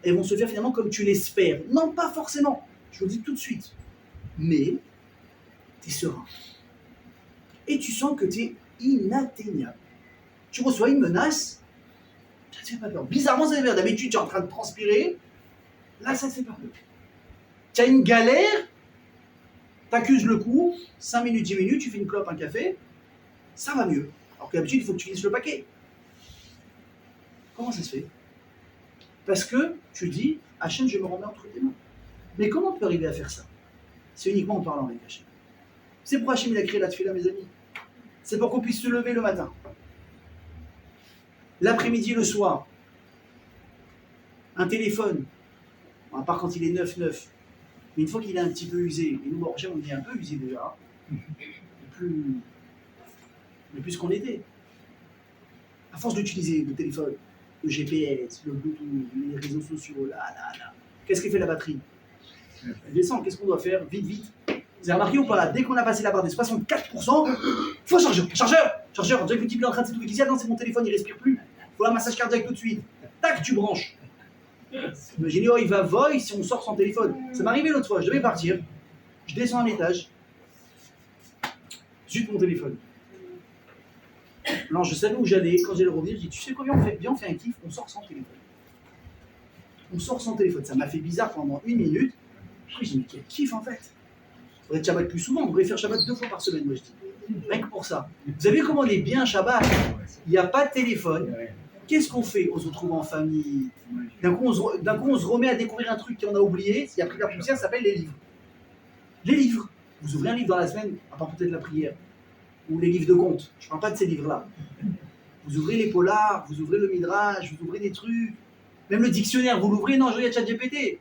S1: elles vont se faire finalement comme tu l'espères. Non, pas forcément. Je vous le dis tout de suite. Mais, tu es serein. Et tu sens que tu es inatteignable. Tu reçois une menace, ça ne te fait pas peur. Bizarrement, ça te fait peur. D'habitude, tu es en train de transpirer. Là, ça ne te fait pas peur. Tu as une galère, tu accuses le coup, 5 minutes, 10 minutes, tu fais une clope, un café, ça va mieux. Alors que d'habitude, il faut que tu finisses le paquet. Comment ça se fait? Parce que tu dis, Hachem, je me remets entre tes mains. Mais comment tu peux arriver à faire ça? C'est uniquement en parlant avec Hachem. C'est pourquoi Hachem il a créé la tefila, mes amis. C'est pour qu'on puisse se lever le matin, l'après-midi, le soir. Un téléphone, à part quand il est neuf. Mais une fois qu'il est un petit peu usé, et nous, bon, on est un peu usé déjà, mais plus qu'on était. À force d'utiliser le téléphone, le GPS, le Bluetooth, les réseaux sociaux, là. Qu'est-ce qui fait la batterie? Elle descend, qu'est-ce qu'on doit faire? Vite. Vous avez remarqué ou pas? Dès qu'on a passé la barre des 64%, faut chargeur, on dirait que le type est en train de s'étouffer. Il dit, ah non, c'est mon téléphone, il respire plus. Faut un massage cardiaque tout de suite. Tac, tu branches. Imaginez, il va voice si on sort son téléphone. Ça m'est arrivé l'autre fois, je devais partir. Je descends un étage. Zut, mon téléphone. Non, je savais où j'allais. Quand j'allais revenir, je dis, tu sais quoi, viens, on fait un kiff, on sort sans téléphone. Ça m'a fait bizarre pendant 1 minute. Après, je dis, mais quel kiff en fait. On devrait Shabbat plus souvent, on devrait faire Shabbat 2 fois par semaine, moi je dis. Rien que pour ça. Vous avez vu comment on est bien Shabbat? Il n'y a pas de téléphone. Qu'est-ce qu'on fait? On se retrouve en famille. D'un coup, on se remet à découvrir un truc qu'on a oublié. Il y a pris la poussière, ça s'appelle les livres. Les livres. Vous ouvrez un livre dans la semaine, à part peut-être la prière. Ou les livres de contes. Je ne parle pas de ces livres-là. Vous ouvrez les polars, vous ouvrez le midrash, vous ouvrez des trucs. Même le dictionnaire, vous l'ouvrez, non, il y a ChatGPT.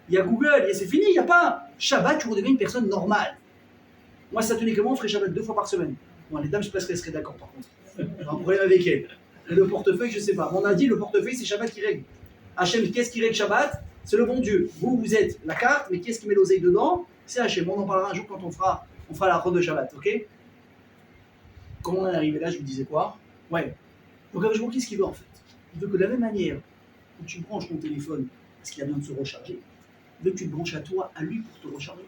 S1: Il y a Google, c'est fini, il n'y a pas. Shabbat, tu redeviens une personne normale. Moi, ça tenait que moi, on ferait Shabbat 2 fois par semaine. Bon, les dames, je pense qu'elles seraient d'accord par contre. J'ai un problème avec elles. Et le portefeuille, je ne sais pas. On a dit, le portefeuille, c'est Shabbat qui règle. Hachem, qu'est-ce qui règle Shabbat? C'est le bon Dieu. Vous êtes la carte, mais qu'est-ce qui met l'oseille dedans? C'est Hachem. On en parlera un jour quand on fera la route de Shabbat, ok? Comment on est arrivé là, je vous disais quoi? Ouais. Donc, je vois qu'est-ce qu'il veut en fait? Il veut que de la même manière que tu branches ton téléphone parce qu'il a besoin de se recharger, il veut que tu te branches à toi, à lui pour te recharger.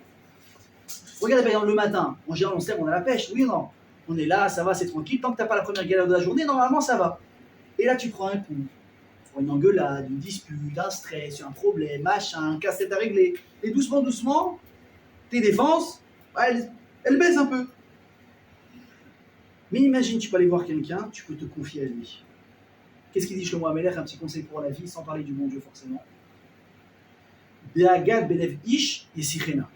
S1: Regarde, par exemple, le matin, en général, on se lève, on a la pêche, oui ou non? On est là, ça va, c'est tranquille. Tant que tu n'as pas la première galère de la journée, normalement, ça va. Et là, tu prends un coup. pour une engueulade, une dispute, un stress, un problème, machin, un casse-tête à régler. Et doucement, doucement, tes défenses, elles baissent un peu. Mais imagine, tu peux aller voir quelqu'un, tu peux te confier à lui. Qu'est-ce qu'il dit Shlomo Amelech, un petit conseil pour la vie, sans parler du bon Dieu forcément. Be'agad belev ish yesichena.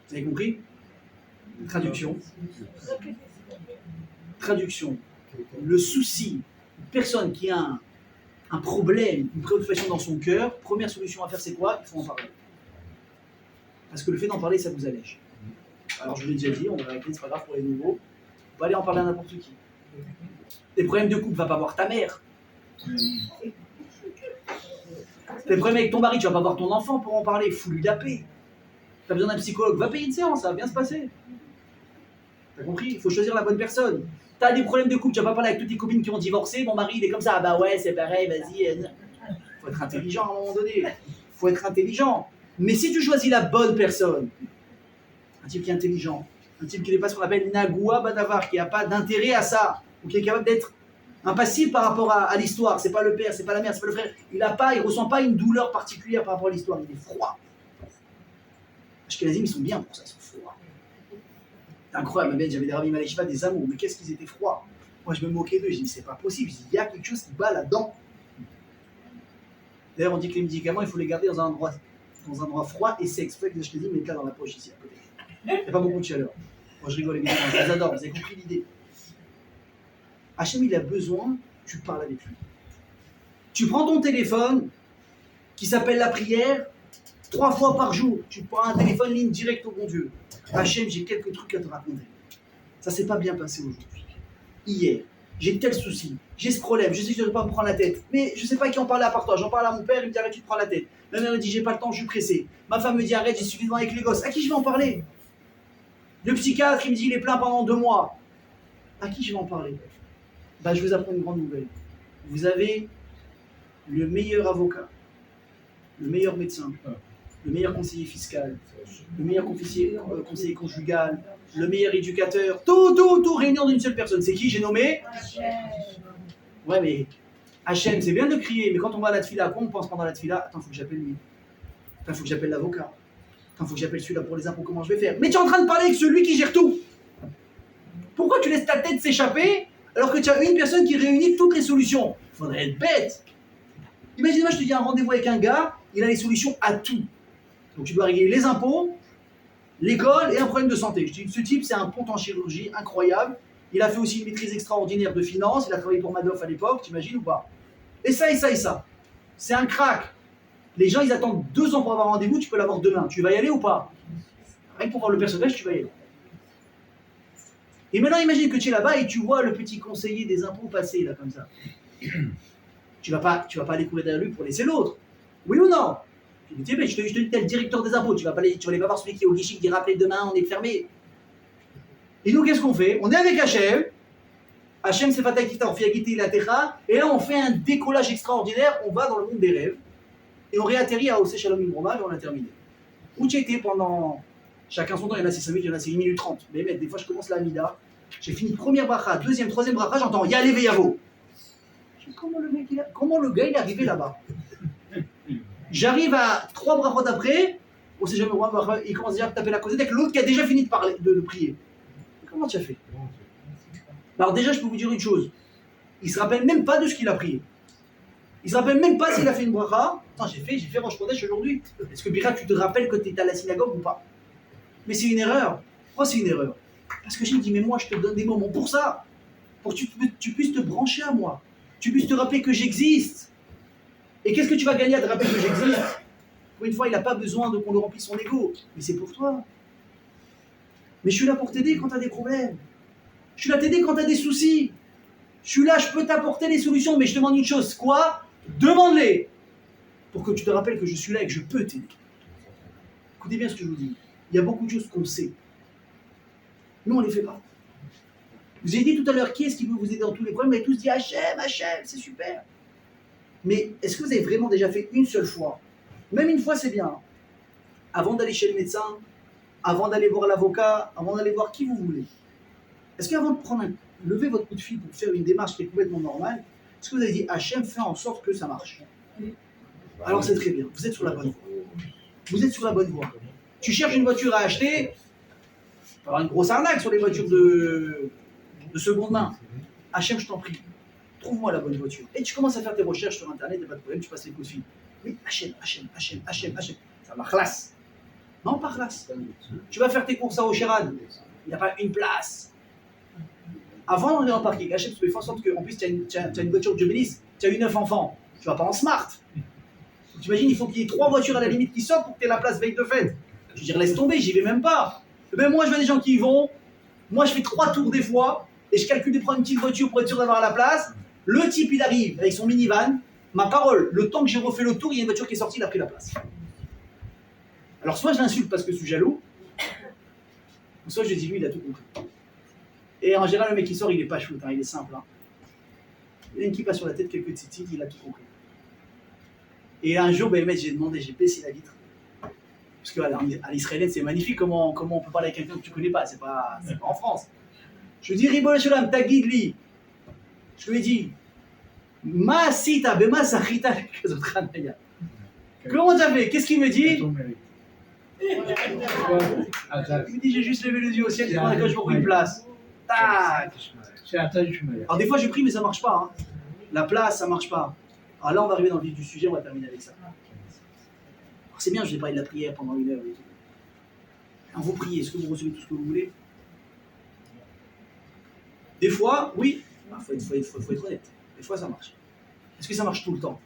S1: Vous avez compris? Traduction. Traduction. Le souci, une personne qui a un problème, une préoccupation dans son cœur, première solution à faire, c'est quoi? Il faut en parler. Parce que le fait d'en parler, ça vous allège. Alors je vous l'ai déjà dit, on va arrêter, c'est pas grave pour les nouveaux. On va aller en parler à n'importe qui. Les problèmes de couple, va pas voir ta mère. Les problèmes avec ton mari, tu vas pas voir ton enfant pour en parler. Fous-lui la paix. T'as besoin d'un psychologue, va payer une séance, ça va bien se passer. T'as compris? Il faut choisir la bonne personne. T'as des problèmes de couple, tu vas pas parler avec toutes tes copines qui ont divorcé, mon mari il est comme ça, ah bah ouais, c'est pareil, vas-y. Faut être intelligent à un moment donné. Faut être intelligent. Mais si tu choisis la bonne personne, un type qui est intelligent, un type qui n'est pas ce qu'on appelle Nagoua Badavar, qui n'a pas d'intérêt à ça, ou qui est capable d'être impassible par rapport à l'histoire, c'est pas le père, c'est pas la mère, c'est pas le frère, il ressent pas une douleur particulière par rapport à l'histoire, il est froid. Ashkenazim, ils sont bien pour ça, ils sont froids. C'est incroyable, j'avais des rabbis Maléchiva, des amours, mais qu'est-ce qu'ils étaient froids. Moi je me moquais d'eux, je dis c'est pas possible, il y a quelque chose qui bat là-dedans. D'ailleurs on dit que les médicaments, il faut les garder dans un endroit froid et sec, c'est pour ça que les Ashkenazim mettent là dans la poche ici à côté. Il n'y a pas beaucoup de chaleur. Moi je rigole évidemment, je les adore, vous avez compris l'idée. Hachem il a besoin, tu parles avec lui. Tu prends ton téléphone, qui s'appelle la prière, 3 fois par jour. Tu prends un téléphone ligne directe au bon Dieu. Hachem, j'ai quelques trucs à te raconter. Ça s'est pas bien passé aujourd'hui. Hier, j'ai tel souci, j'ai ce problème, je sais que je ne devrais pas me prendre la tête. Mais je ne sais pas qui en parlait à part toi. J'en parle à mon père, il me dit arrête, tu te prends la tête. Ma mère me dit j'ai pas le temps, je suis pressé. Ma femme me dit arrête, j'ai suffisamment avec les gosses. À qui je vais en parler? Le psychiatre, il me dit il est plein pendant 2 mois. À qui je vais en parler? Ben, je vous apprends une grande nouvelle. Vous avez le meilleur avocat, le meilleur médecin, le meilleur conseiller fiscal, le meilleur conseiller conjugal, le meilleur éducateur, tout réuni en une seule personne. C'est qui j'ai nommé? Ouais, mais Hachem, c'est bien de le crier, mais quand on va à la tfila, quoi on pense pendant la tfila? Attends, il faut que j'appelle lui. Attends, il faut que j'appelle l'avocat. Attends, il faut que j'appelle celui-là pour les impôts, comment je vais faire? Mais tu es en train de parler avec celui qui gère tout. Pourquoi tu laisses ta tête s'échapper alors que tu as une personne qui réunit toutes les solutions? Il faudrait être bête. Imagine-moi, je te dis un rendez-vous avec un gars, il a les solutions à tout. Donc tu dois régler les impôts, l'école et un problème de santé. Je dis, ce type, c'est un pont en chirurgie incroyable. Il a fait aussi une maîtrise extraordinaire de finance. Il a travaillé pour Madoff à l'époque, t'imagines ou pas? Et ça, et ça, et ça. C'est un crack. Les gens, ils attendent 2 ans pour avoir un rendez-vous, tu peux l'avoir demain. Tu vas y aller ou pas? Rien que pour voir le personnage, tu vas y aller. Et maintenant, imagine que tu es là-bas et tu vois le petit conseiller des impôts passer là comme ça. Tu vas pas aller courir derrière lui pour laisser l'autre. Oui ou non? Tu dis, mais je te dis, t'es le directeur des impôts, tu vas pas aller voir celui qui est au guichet qui dit rappelez demain, on est fermé. Et nous, qu'est-ce qu'on fait? On est avec Hachem. Hachem, c'est Fatakita, on fait Agiti la Techa. Et là, on fait un décollage extraordinaire. On va dans le monde des rêves. Et on réatterrit à Ose Shalom Imroma et on a terminé. Où tu étais pendant. Chacun son temps, il y en a c'est 5 minutes, il y en a c'est 1 minute 30. Mais des fois, je commence la Mida. J'ai fini première bracha, deuxième, troisième bracha, j'entends Yalé Veyavo. Comment le gars il est arrivé là-bas? J'arrive à 3 brachot après, on sait jamais, il commence déjà à taper la causette avec l'autre qui a déjà fini de parler, de prier. Comment tu as fait? Alors déjà, je peux vous dire une chose. Il ne se rappelle même pas de ce qu'il a prié. Il ne se rappelle même pas s'il a fait une bracha. Attends, j'ai fait Rosh Chodesh aujourd'hui. Est-ce que Bira, tu te rappelles que tu étais à la synagogue ou pas? Mais c'est une erreur. Pourquoi c'est une erreur? Parce que j'ai dit, mais moi, je te donne des moments pour ça. Pour que tu puisses te brancher à moi. Tu puisses te rappeler que j'existe. Et qu'est-ce que tu vas gagner à te rappeler que j'existe? Pour une fois, il n'a pas besoin qu'on lui remplisse son ego. Mais c'est pour toi. Mais je suis là pour t'aider quand tu as des problèmes. Je suis là pour t'aider quand tu as des soucis. Je suis là, je peux t'apporter les solutions, mais je te demande une chose. Quoi? Demande-les. Pour que tu te rappelles que je suis là et que je peux t'aider. Écoutez bien ce que je vous dis. Il y a beaucoup de choses qu'on sait. Nous, on ne les fait pas. Vous avez dit tout à l'heure, qui est-ce qui peut vous aider dans tous les problèmes? Vous avez tous dit Hachem, c'est super. Mais est-ce que vous avez vraiment déjà fait une seule fois? Même une fois, c'est bien. Avant d'aller chez le médecin, avant d'aller voir l'avocat, avant d'aller voir qui vous voulez. Est-ce qu'avant de lever votre coup de fil pour faire une démarche qui est complètement normale, Est-ce que vous avez dit Hachem fait en sorte que ça marche? Alors c'est très bien, vous êtes sur la bonne voie. Vous êtes sur la bonne voie. Tu cherches une voiture à acheter, tu vas avoir une grosse arnaque sur les voitures de seconde main. Hachem, je t'en prie, trouve-moi la bonne voiture. Et tu commences à faire tes recherches sur Internet, il n'y a pas de problème, tu passes les coups de fil. Oui, Hachem. Ça va classe. Non, pas classe. Tu vas faire tes courses à Ocherad, il n'y a pas une place. Avant, on est en parking. Hachem, tu fais en sorte qu'en plus, tu as une voiture de Jubilis, tu as eu 9 enfants. Tu vas pas en smart. Tu imagines, il faut qu'il y ait 3 voitures à la limite qui sortent pour que tu aies la place veille de fête. Je veux dire, laisse tomber, j'y vais même pas. Eh ben, moi, je vois des gens qui y vont. Moi, je fais 3 tours des fois et je calcule de prendre une petite voiture pour être sûr d'avoir la place. Le type, il arrive avec son minivan. Ma parole, le temps que j'ai refait le tour, il y a une voiture qui est sortie, il a pris la place. Alors, soit je l'insulte parce que je suis jaloux, soit je dis lui, il a tout compris. Et en général, le mec qui sort, il est pas shoot, hein, il est simple. Hein. Il a une kippa sur la tête, quelques tzitzit, il a tout compris. Et un jour, ben, j'ai demandé, j'ai baissé la vitre. Parce qu'à l'israélienne, c'est magnifique comment on peut parler avec quelqu'un que tu ne connais pas, c'est pas en France. Je lui dis, Ribol Shalom, ta guide li. Je lui ai dit, Ma sita, bema sachita, comment tu as fait? Qu'est-ce qu'il me dit? Il me dit, j'ai juste levé les yeux au ciel, quand je vois une place. Tac. Alors des fois, j'ai pris, mais ça marche pas. Hein. La place, ça marche pas. Alors là, on va arriver dans le vif du sujet, on va terminer avec ça. Alors, c'est bien, je vais parler de la prière pendant 1 heure et tout. Quand vous priez, est-ce que vous recevez tout ce que vous voulez? Des fois, oui, il faut être honnête. Des fois, ça marche. Est-ce que ça marche tout le temps?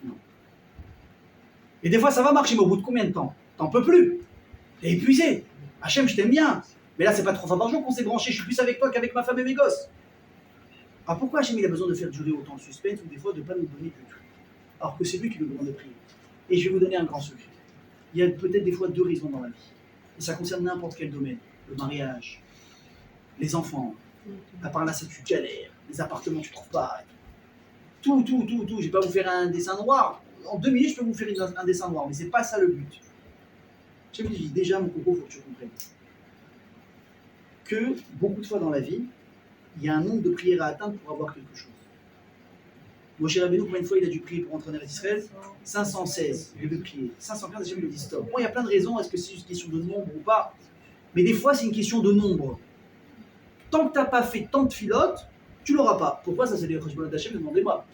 S1: Non. Et des fois, ça va marcher, mais au bout de combien de temps? T'en peux plus. T'es épuisé. Hachem, je t'aime bien. Mais là, c'est pas 3 fois par jour qu'on s'est branché. Je suis plus avec toi qu'avec ma femme et mes gosses. Alors pourquoi Hachem, il a besoin de faire durer autant le suspense ou des fois de ne pas nous donner du tout? Alors que c'est lui qui nous demande de prier. Et je vais vous donner un grand secret. Il y a peut-être des fois 2 raisons dans la vie. Et ça concerne n'importe quel domaine. Le mariage, les enfants. À part là, c'est tu galères. Les appartements, tu ne trouves pas. Tout. Je ne vais pas vous faire un dessin noir. En 2 minutes, je peux vous faire un dessin noir. Mais ce n'est pas ça le but. Je vous dis déjà, mon coco, il faut que tu comprennes que beaucoup de fois dans la vie, il y a un nombre de prières à atteindre pour avoir quelque chose. Moshe Rabbeinu, combien de fois il a dû prier pour entrer en Israël? 516, il a dû prier. 515, Hachem lui a dit stop. Bon, il y a plein de raisons, est-ce que c'est une question de nombre ou pas? Mais des fois, c'est une question de nombre. Tant que tu n'as pas fait tant de filotes, tu ne l'auras pas. Pourquoi? Ça, c'est les Cheshbonot d'Hachem, demandez-moi.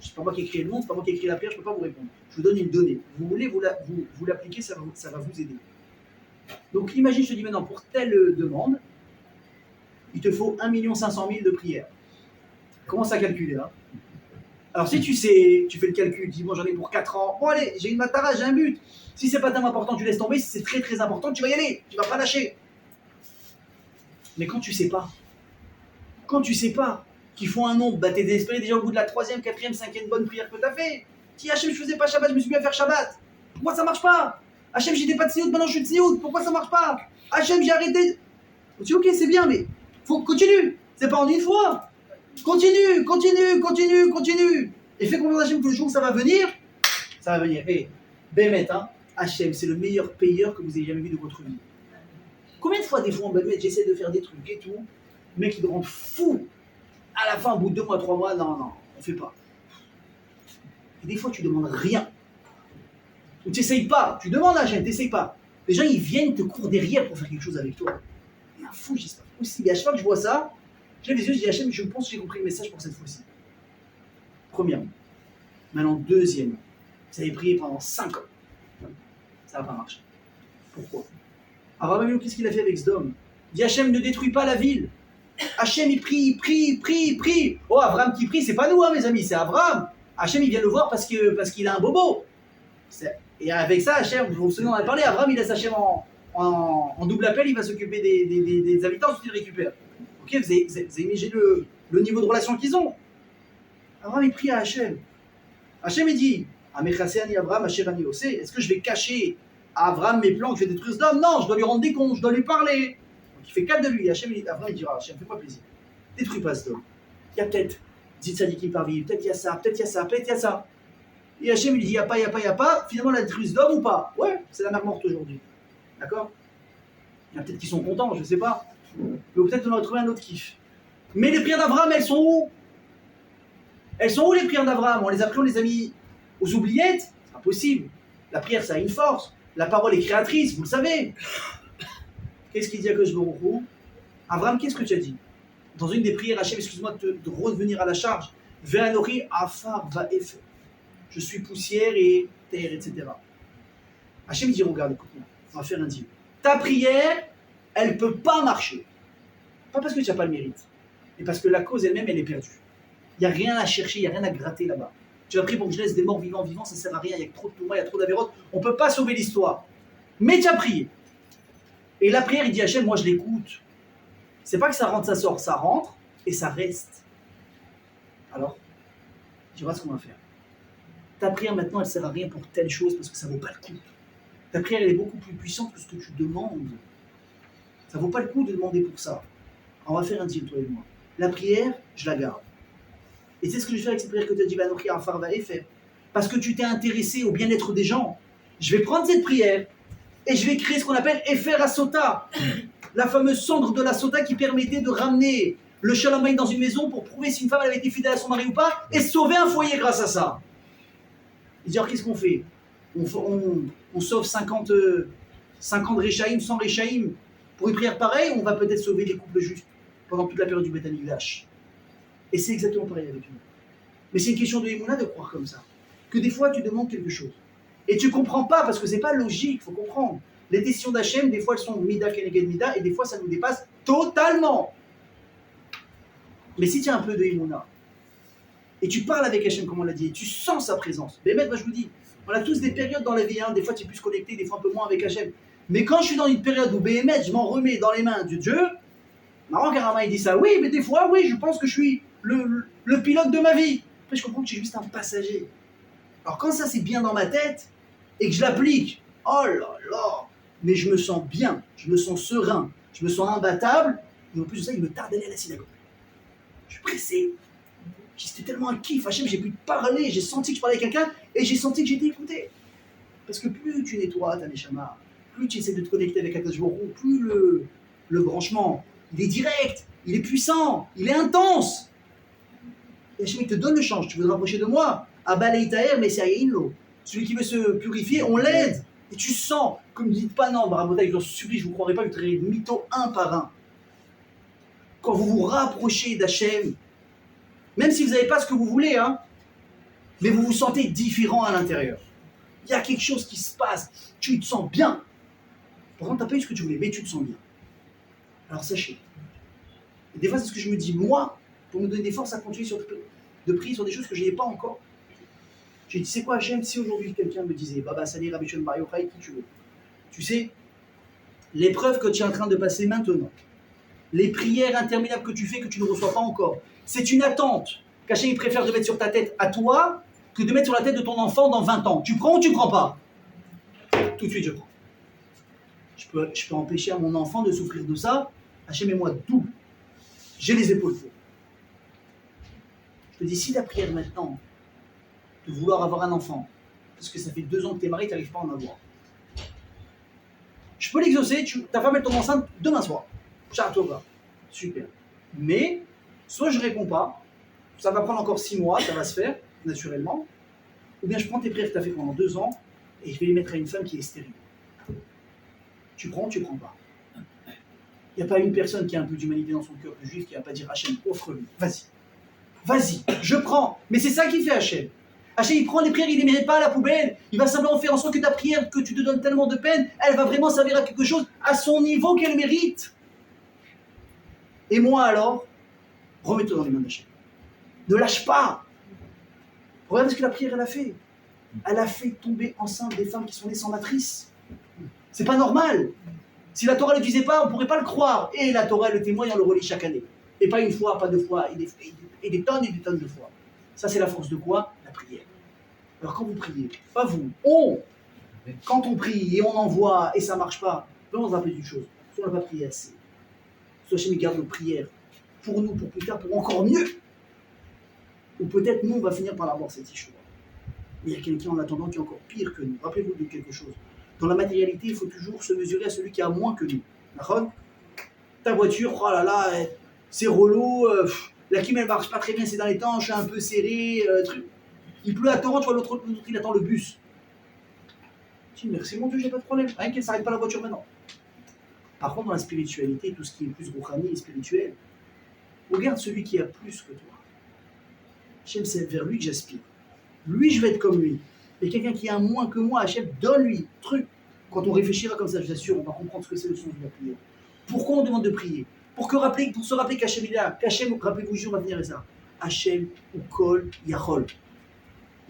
S1: Ce n'est pas moi qui ai écrit le nom, ce n'est pas moi qui ai écrit la prière, je ne peux pas vous répondre. Je vous donne une donnée. Vous voulez vous l'appliquer, ça va vous aider. Donc, imagine, je te dis maintenant, pour telle demande, il te faut 1 500 000 de prières. Commence à calculer. Hein. Alors si tu sais, tu fais le calcul, tu dis bon j'en ai pour 4 ans, bon allez, j'ai une matara, j'ai un but. Si c'est pas tellement important, tu laisses tomber, si c'est très très important, tu vas y aller, tu vas pas lâcher. Mais quand tu sais pas qu'il faut un nombre, bah t'es désespéré déjà au bout de la 3e, 4e, 5e bonne prière que t'as fait. Si Hachem je faisais pas Shabbat, je me suis mis à faire Shabbat. Pourquoi ça marche pas? Hachem j'étais pas de Siout, maintenant je suis de Siout, pourquoi ça marche pas? Hachem j'ai arrêté. Je dis ok c'est bien mais faut continue, c'est pas en une fois. Continue. Et fais confiance à Hachem que le jour où ça va venir. Et Bémet, hein, Hachem, c'est le meilleur payeur que vous ayez jamais vu de votre vie. Combien de fois, des fois, en Bémet, j'essaie de faire des trucs et tout, le mec, il me rend fou. À la fin, au bout de 2 mois, 3 mois, non, on fait pas. Et des fois, tu demandes rien. Ou tu n'essayes pas. Tu demandes à Hachem, tu n'essayes pas. Les gens, ils viennent te courir derrière pour faire quelque chose avec toi. Il y a un fou, je dis pas possible. Et à chaque fois que je vois ça, je lève les yeux, je dis Hachem, je pense que j'ai compris le message pour cette fois-ci. Premièrement. Maintenant, deuxièmement. Vous avez prié pendant 5 ans. Ça va pas marcher. Pourquoi? Abraham Avinu, qu'est-ce qu'il a fait avec Sdom? Il dit Hachem, ne détruis pas la ville. Hachem, il prie. Oh, Abraham qui prie, c'est pas nous, hein, mes amis, c'est Abraham. Hachem, il vient le voir parce qu'il a un bobo. Et avec ça, Hachem, vous vous souvenez, on en a parlé, Abraham, il laisse Hachem en double appel, il va s'occuper des habitants, ensuite il récupère. Ok, vous avez imaginé le niveau de relation qu'ils ont. Abraham, il prie à Hachem. Hachem, il dit Amechasséani Abraham, Hachem Ose. Est-ce que je vais cacher à Abraham mes plans que je vais détruire Sodome? Non, je dois lui rendre des comptes, je dois lui parler. Donc il fait 4 de lui. Abraham, il dira Hachem, fais-moi plaisir. Détruis pas Sodome. Il y a peut-être 10 sadikim parmi, peut-être il y a ça, peut-être il y a ça, peut-être il y a ça. Et Hachem, il dit il n'y a pas. Finalement, la détruit Sodome ou pas? Ouais, c'est la mer morte aujourd'hui. D'accord? Il y en a peut-être qui sont contents, je ne sais pas. Mais peut-être on aurait trouvé un autre kiff. Mais les prières d'Abraham, elles sont où? Elles sont où les prières d'Abraham? On les a pris, on les a mis aux oubliettes? C'est impossible. La prière, ça a une force. La parole est créatrice, vous le savez. Qu'est-ce qu'il dit à Kosh Baruch Hu? Abraham, qu'est-ce que tu as dit? Dans une des prières, Hachem, excuse-moi de revenir à la charge. Ve'anori afar va'efer. Je suis poussière et terre, etc. Hachem dit, regarde, écoute-moi, on va faire un deal. Ta prière, elle ne peut pas marcher. Pas parce que tu n'as pas le mérite, mais parce que la cause elle-même, elle est perdue. Il n'y a rien à chercher, il n'y a rien à gratter là-bas. Tu as prié pour que je laisse des morts vivants, ça ne sert à rien, il y a trop de tourments, il y a trop d'avérotes, on ne peut pas sauver l'histoire. Mais tu as prié. Et la prière, il dit Hachem, moi je l'écoute. C'est pas que ça rentre, ça sort, ça rentre et ça reste. Alors, tu vois ce qu'on va faire. Ta prière maintenant, elle ne sert à rien pour telle chose parce que ça ne vaut pas le coup. Ta prière, elle est beaucoup plus puissante que ce que tu demandes. Ça ne vaut pas le coup de demander pour ça. On va faire un deal, toi et moi. La prière, je la garde. Et c'est ce que je fais avec cette prière que tu as dit, Vanochi Afar Va'efer. Parce que tu t'es intéressé au bien-être des gens. Je vais prendre cette prière et je vais créer ce qu'on appelle Efer Asota. La fameuse cendre de la Sota qui permettait de ramener le Shalom Bayit dans une maison pour prouver si une femme avait été fidèle à son mari ou pas et sauver un foyer grâce à ça. Il dit alors qu'est-ce qu'on fait? On sauve 50 de Réchaïm, 100 Réchaïm. Pour une prière pareille, on va peut-être sauver les couples justes pendant toute la période du Beth Amikdash. Et c'est exactement pareil avec nous. Mais c'est une question de Emouna de croire comme ça. Que des fois tu demandes quelque chose. Et tu ne comprends pas parce que c'est pas logique, il faut comprendre. Les décisions d'Hachem, des fois elles sont Mida Keneged Mida et des fois ça nous dépasse totalement. Mais si tu as un peu de Emouna et tu parles avec Hachem comme on l'a dit, et tu sens sa présence. Mais même, moi je vous dis, on a tous des périodes dans la vie, des fois tu es plus connecté, des fois un peu moins avec Hachem. Mais quand je suis dans une période où BMS, je m'en remets dans les mains de Dieu, marrant Karama il dit ça, oui, mais des fois, oui, je pense que je suis le pilote de ma vie. Après, je comprends que je suis juste un passager. Alors quand ça c'est bien dans ma tête et que je l'applique, oh là là, mais je me sens bien, je me sens serein, je me sens imbattable, et en plus de ça, il me tarde d'aller à la synagogue. Je suis pressé. C'était tellement un kiff, Hachem, j'ai pu te parler, j'ai senti que je parlais avec quelqu'un et j'ai senti que j'étais écouté. Parce que plus tu nettoies ta neshama, plus tu essaies de te connecter avec Akadosh Baruch Hu, plus le branchement, il est direct, il est puissant, il est intense. Et Hachem, il te donne le change. Tu veux te rapprocher de moi? Abaleitaer, mais c'est Inlo. Celui qui veut se purifier, on l'aide. Et tu sens, comme ne dites pas non, Barabotaï, je vous en supplie, je ne vous croirai pas, vous traiterez de mytho un par un. Quand vous vous rapprochez d'Hachem, même si vous n'avez pas ce que vous voulez, mais vous vous sentez différent à l'intérieur. Il y a quelque chose qui se passe, tu te sens bien. Pourtant, tu n'as pas eu ce que tu voulais, mais tu te sens bien. Alors sachez, et des fois c'est ce que je me dis, moi, pour me donner des forces à continuer de prier sur des choses que je n'ai pas encore. J'ai dit, c'est quoi Hachem, si aujourd'hui quelqu'un me disait, Baba Sali, Rabbi Shon Bar Yochai, qui tu veux. Tu sais, l'épreuve que tu es en train de passer maintenant, les prières interminables que tu fais que tu ne reçois pas encore, c'est une attente qu'Hachem préfère de mettre sur ta tête à toi que de mettre sur la tête de ton enfant dans 20 ans. Tu prends ou tu ne prends pas? Tout de suite, je prends. Je peux empêcher à mon enfant de souffrir de ça. Hachem et moi, double. J'ai les épaules pour. Je te dis, si la prière maintenant, de vouloir avoir un enfant, parce que ça fait 2 ans que tu es marié, tu n'arrives pas à en avoir. Je peux l'exaucer, ta femme elle tombe enceinte demain soir. Tchatova. Super. Mais, soit je ne réponds pas, ça va prendre encore 6 mois, ça va se faire, naturellement, ou bien je prends tes prières que tu as fait pendant 2 ans, et je vais les mettre à une femme qui est stérile. Tu prends ou tu prends pas? Il n'y a pas une personne qui a un peu d'humanité dans son cœur, le juif, qui ne va pas dire Hachem, offre-lui, vas-y. Vas-y, je prends. Mais c'est ça qui fait Hachem. Hachem, il prend les prières, il ne les mérite pas à la poubelle. Il va simplement faire en sorte que ta prière, que tu te donnes tellement de peine, elle va vraiment servir à quelque chose à son niveau qu'elle mérite. Et moi alors, remets-toi dans les mains d'Hachem. Ne lâche pas. Regarde ce que la prière elle a fait. Elle a fait tomber enceinte des femmes qui sont nées sans matrice. C'est pas normal. Si la Torah ne le disait pas, on ne pourrait pas le croire. Et la Torah le témoigne, on le relit chaque année. Et pas une fois, pas 2 fois, et des tonnes de fois. Ça, c'est la force de quoi? La prière. Alors quand vous priez, pas vous, quand on prie et on envoie et ça ne marche pas, on se rappelle d'une chose. Soit on n'a pas prié assez. Soit Hachem garde nos prières pour nous, pour plus tard, pour encore mieux. Ou peut-être nous, on va finir par avoir cette issue. Mais il y a quelqu'un en attendant qui est encore pire que nous. Rappelez-vous de quelque chose. Dans la matérialité, il faut toujours se mesurer à celui qui a moins que nous. D'accord? Ta voiture, oh là là, c'est relou, La Kim, elle marche pas très bien ces derniers temps, je suis un peu serré, truc. Il pleut à torrent, tu vois, l'autre, il attend le bus. Je dis, merci mon Dieu, j'ai pas de problème. Rien qu'elle s'arrête pas la voiture maintenant. Par contre, dans la spiritualité, tout ce qui est plus rouhani et spirituel, regarde celui qui a plus que toi. Hachem, c'est vers lui que j'aspire. Lui, je vais être comme lui. Et quelqu'un qui a moins que moi, Hachem, donne-lui. Truc. Quand on réfléchira comme ça, je vous assure, on va comprendre ce que c'est le sens de la prière. Pourquoi on demande de prier? Pour se rappeler qu'Hachem est là. Qu'Hachem, rappelez-vous, on va venir ça. Hachem ou Kol Yachol.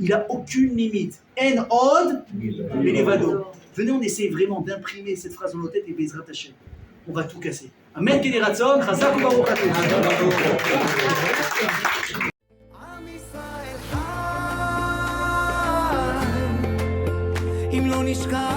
S1: Il n'a aucune limite. En od, mais les vado. Venez, on essaie vraiment d'imprimer cette phrase dans nos têtes et Bezrat Hachem. On va tout casser. Amen, Kedi Ratzon, Chazak ou Baruch Amen.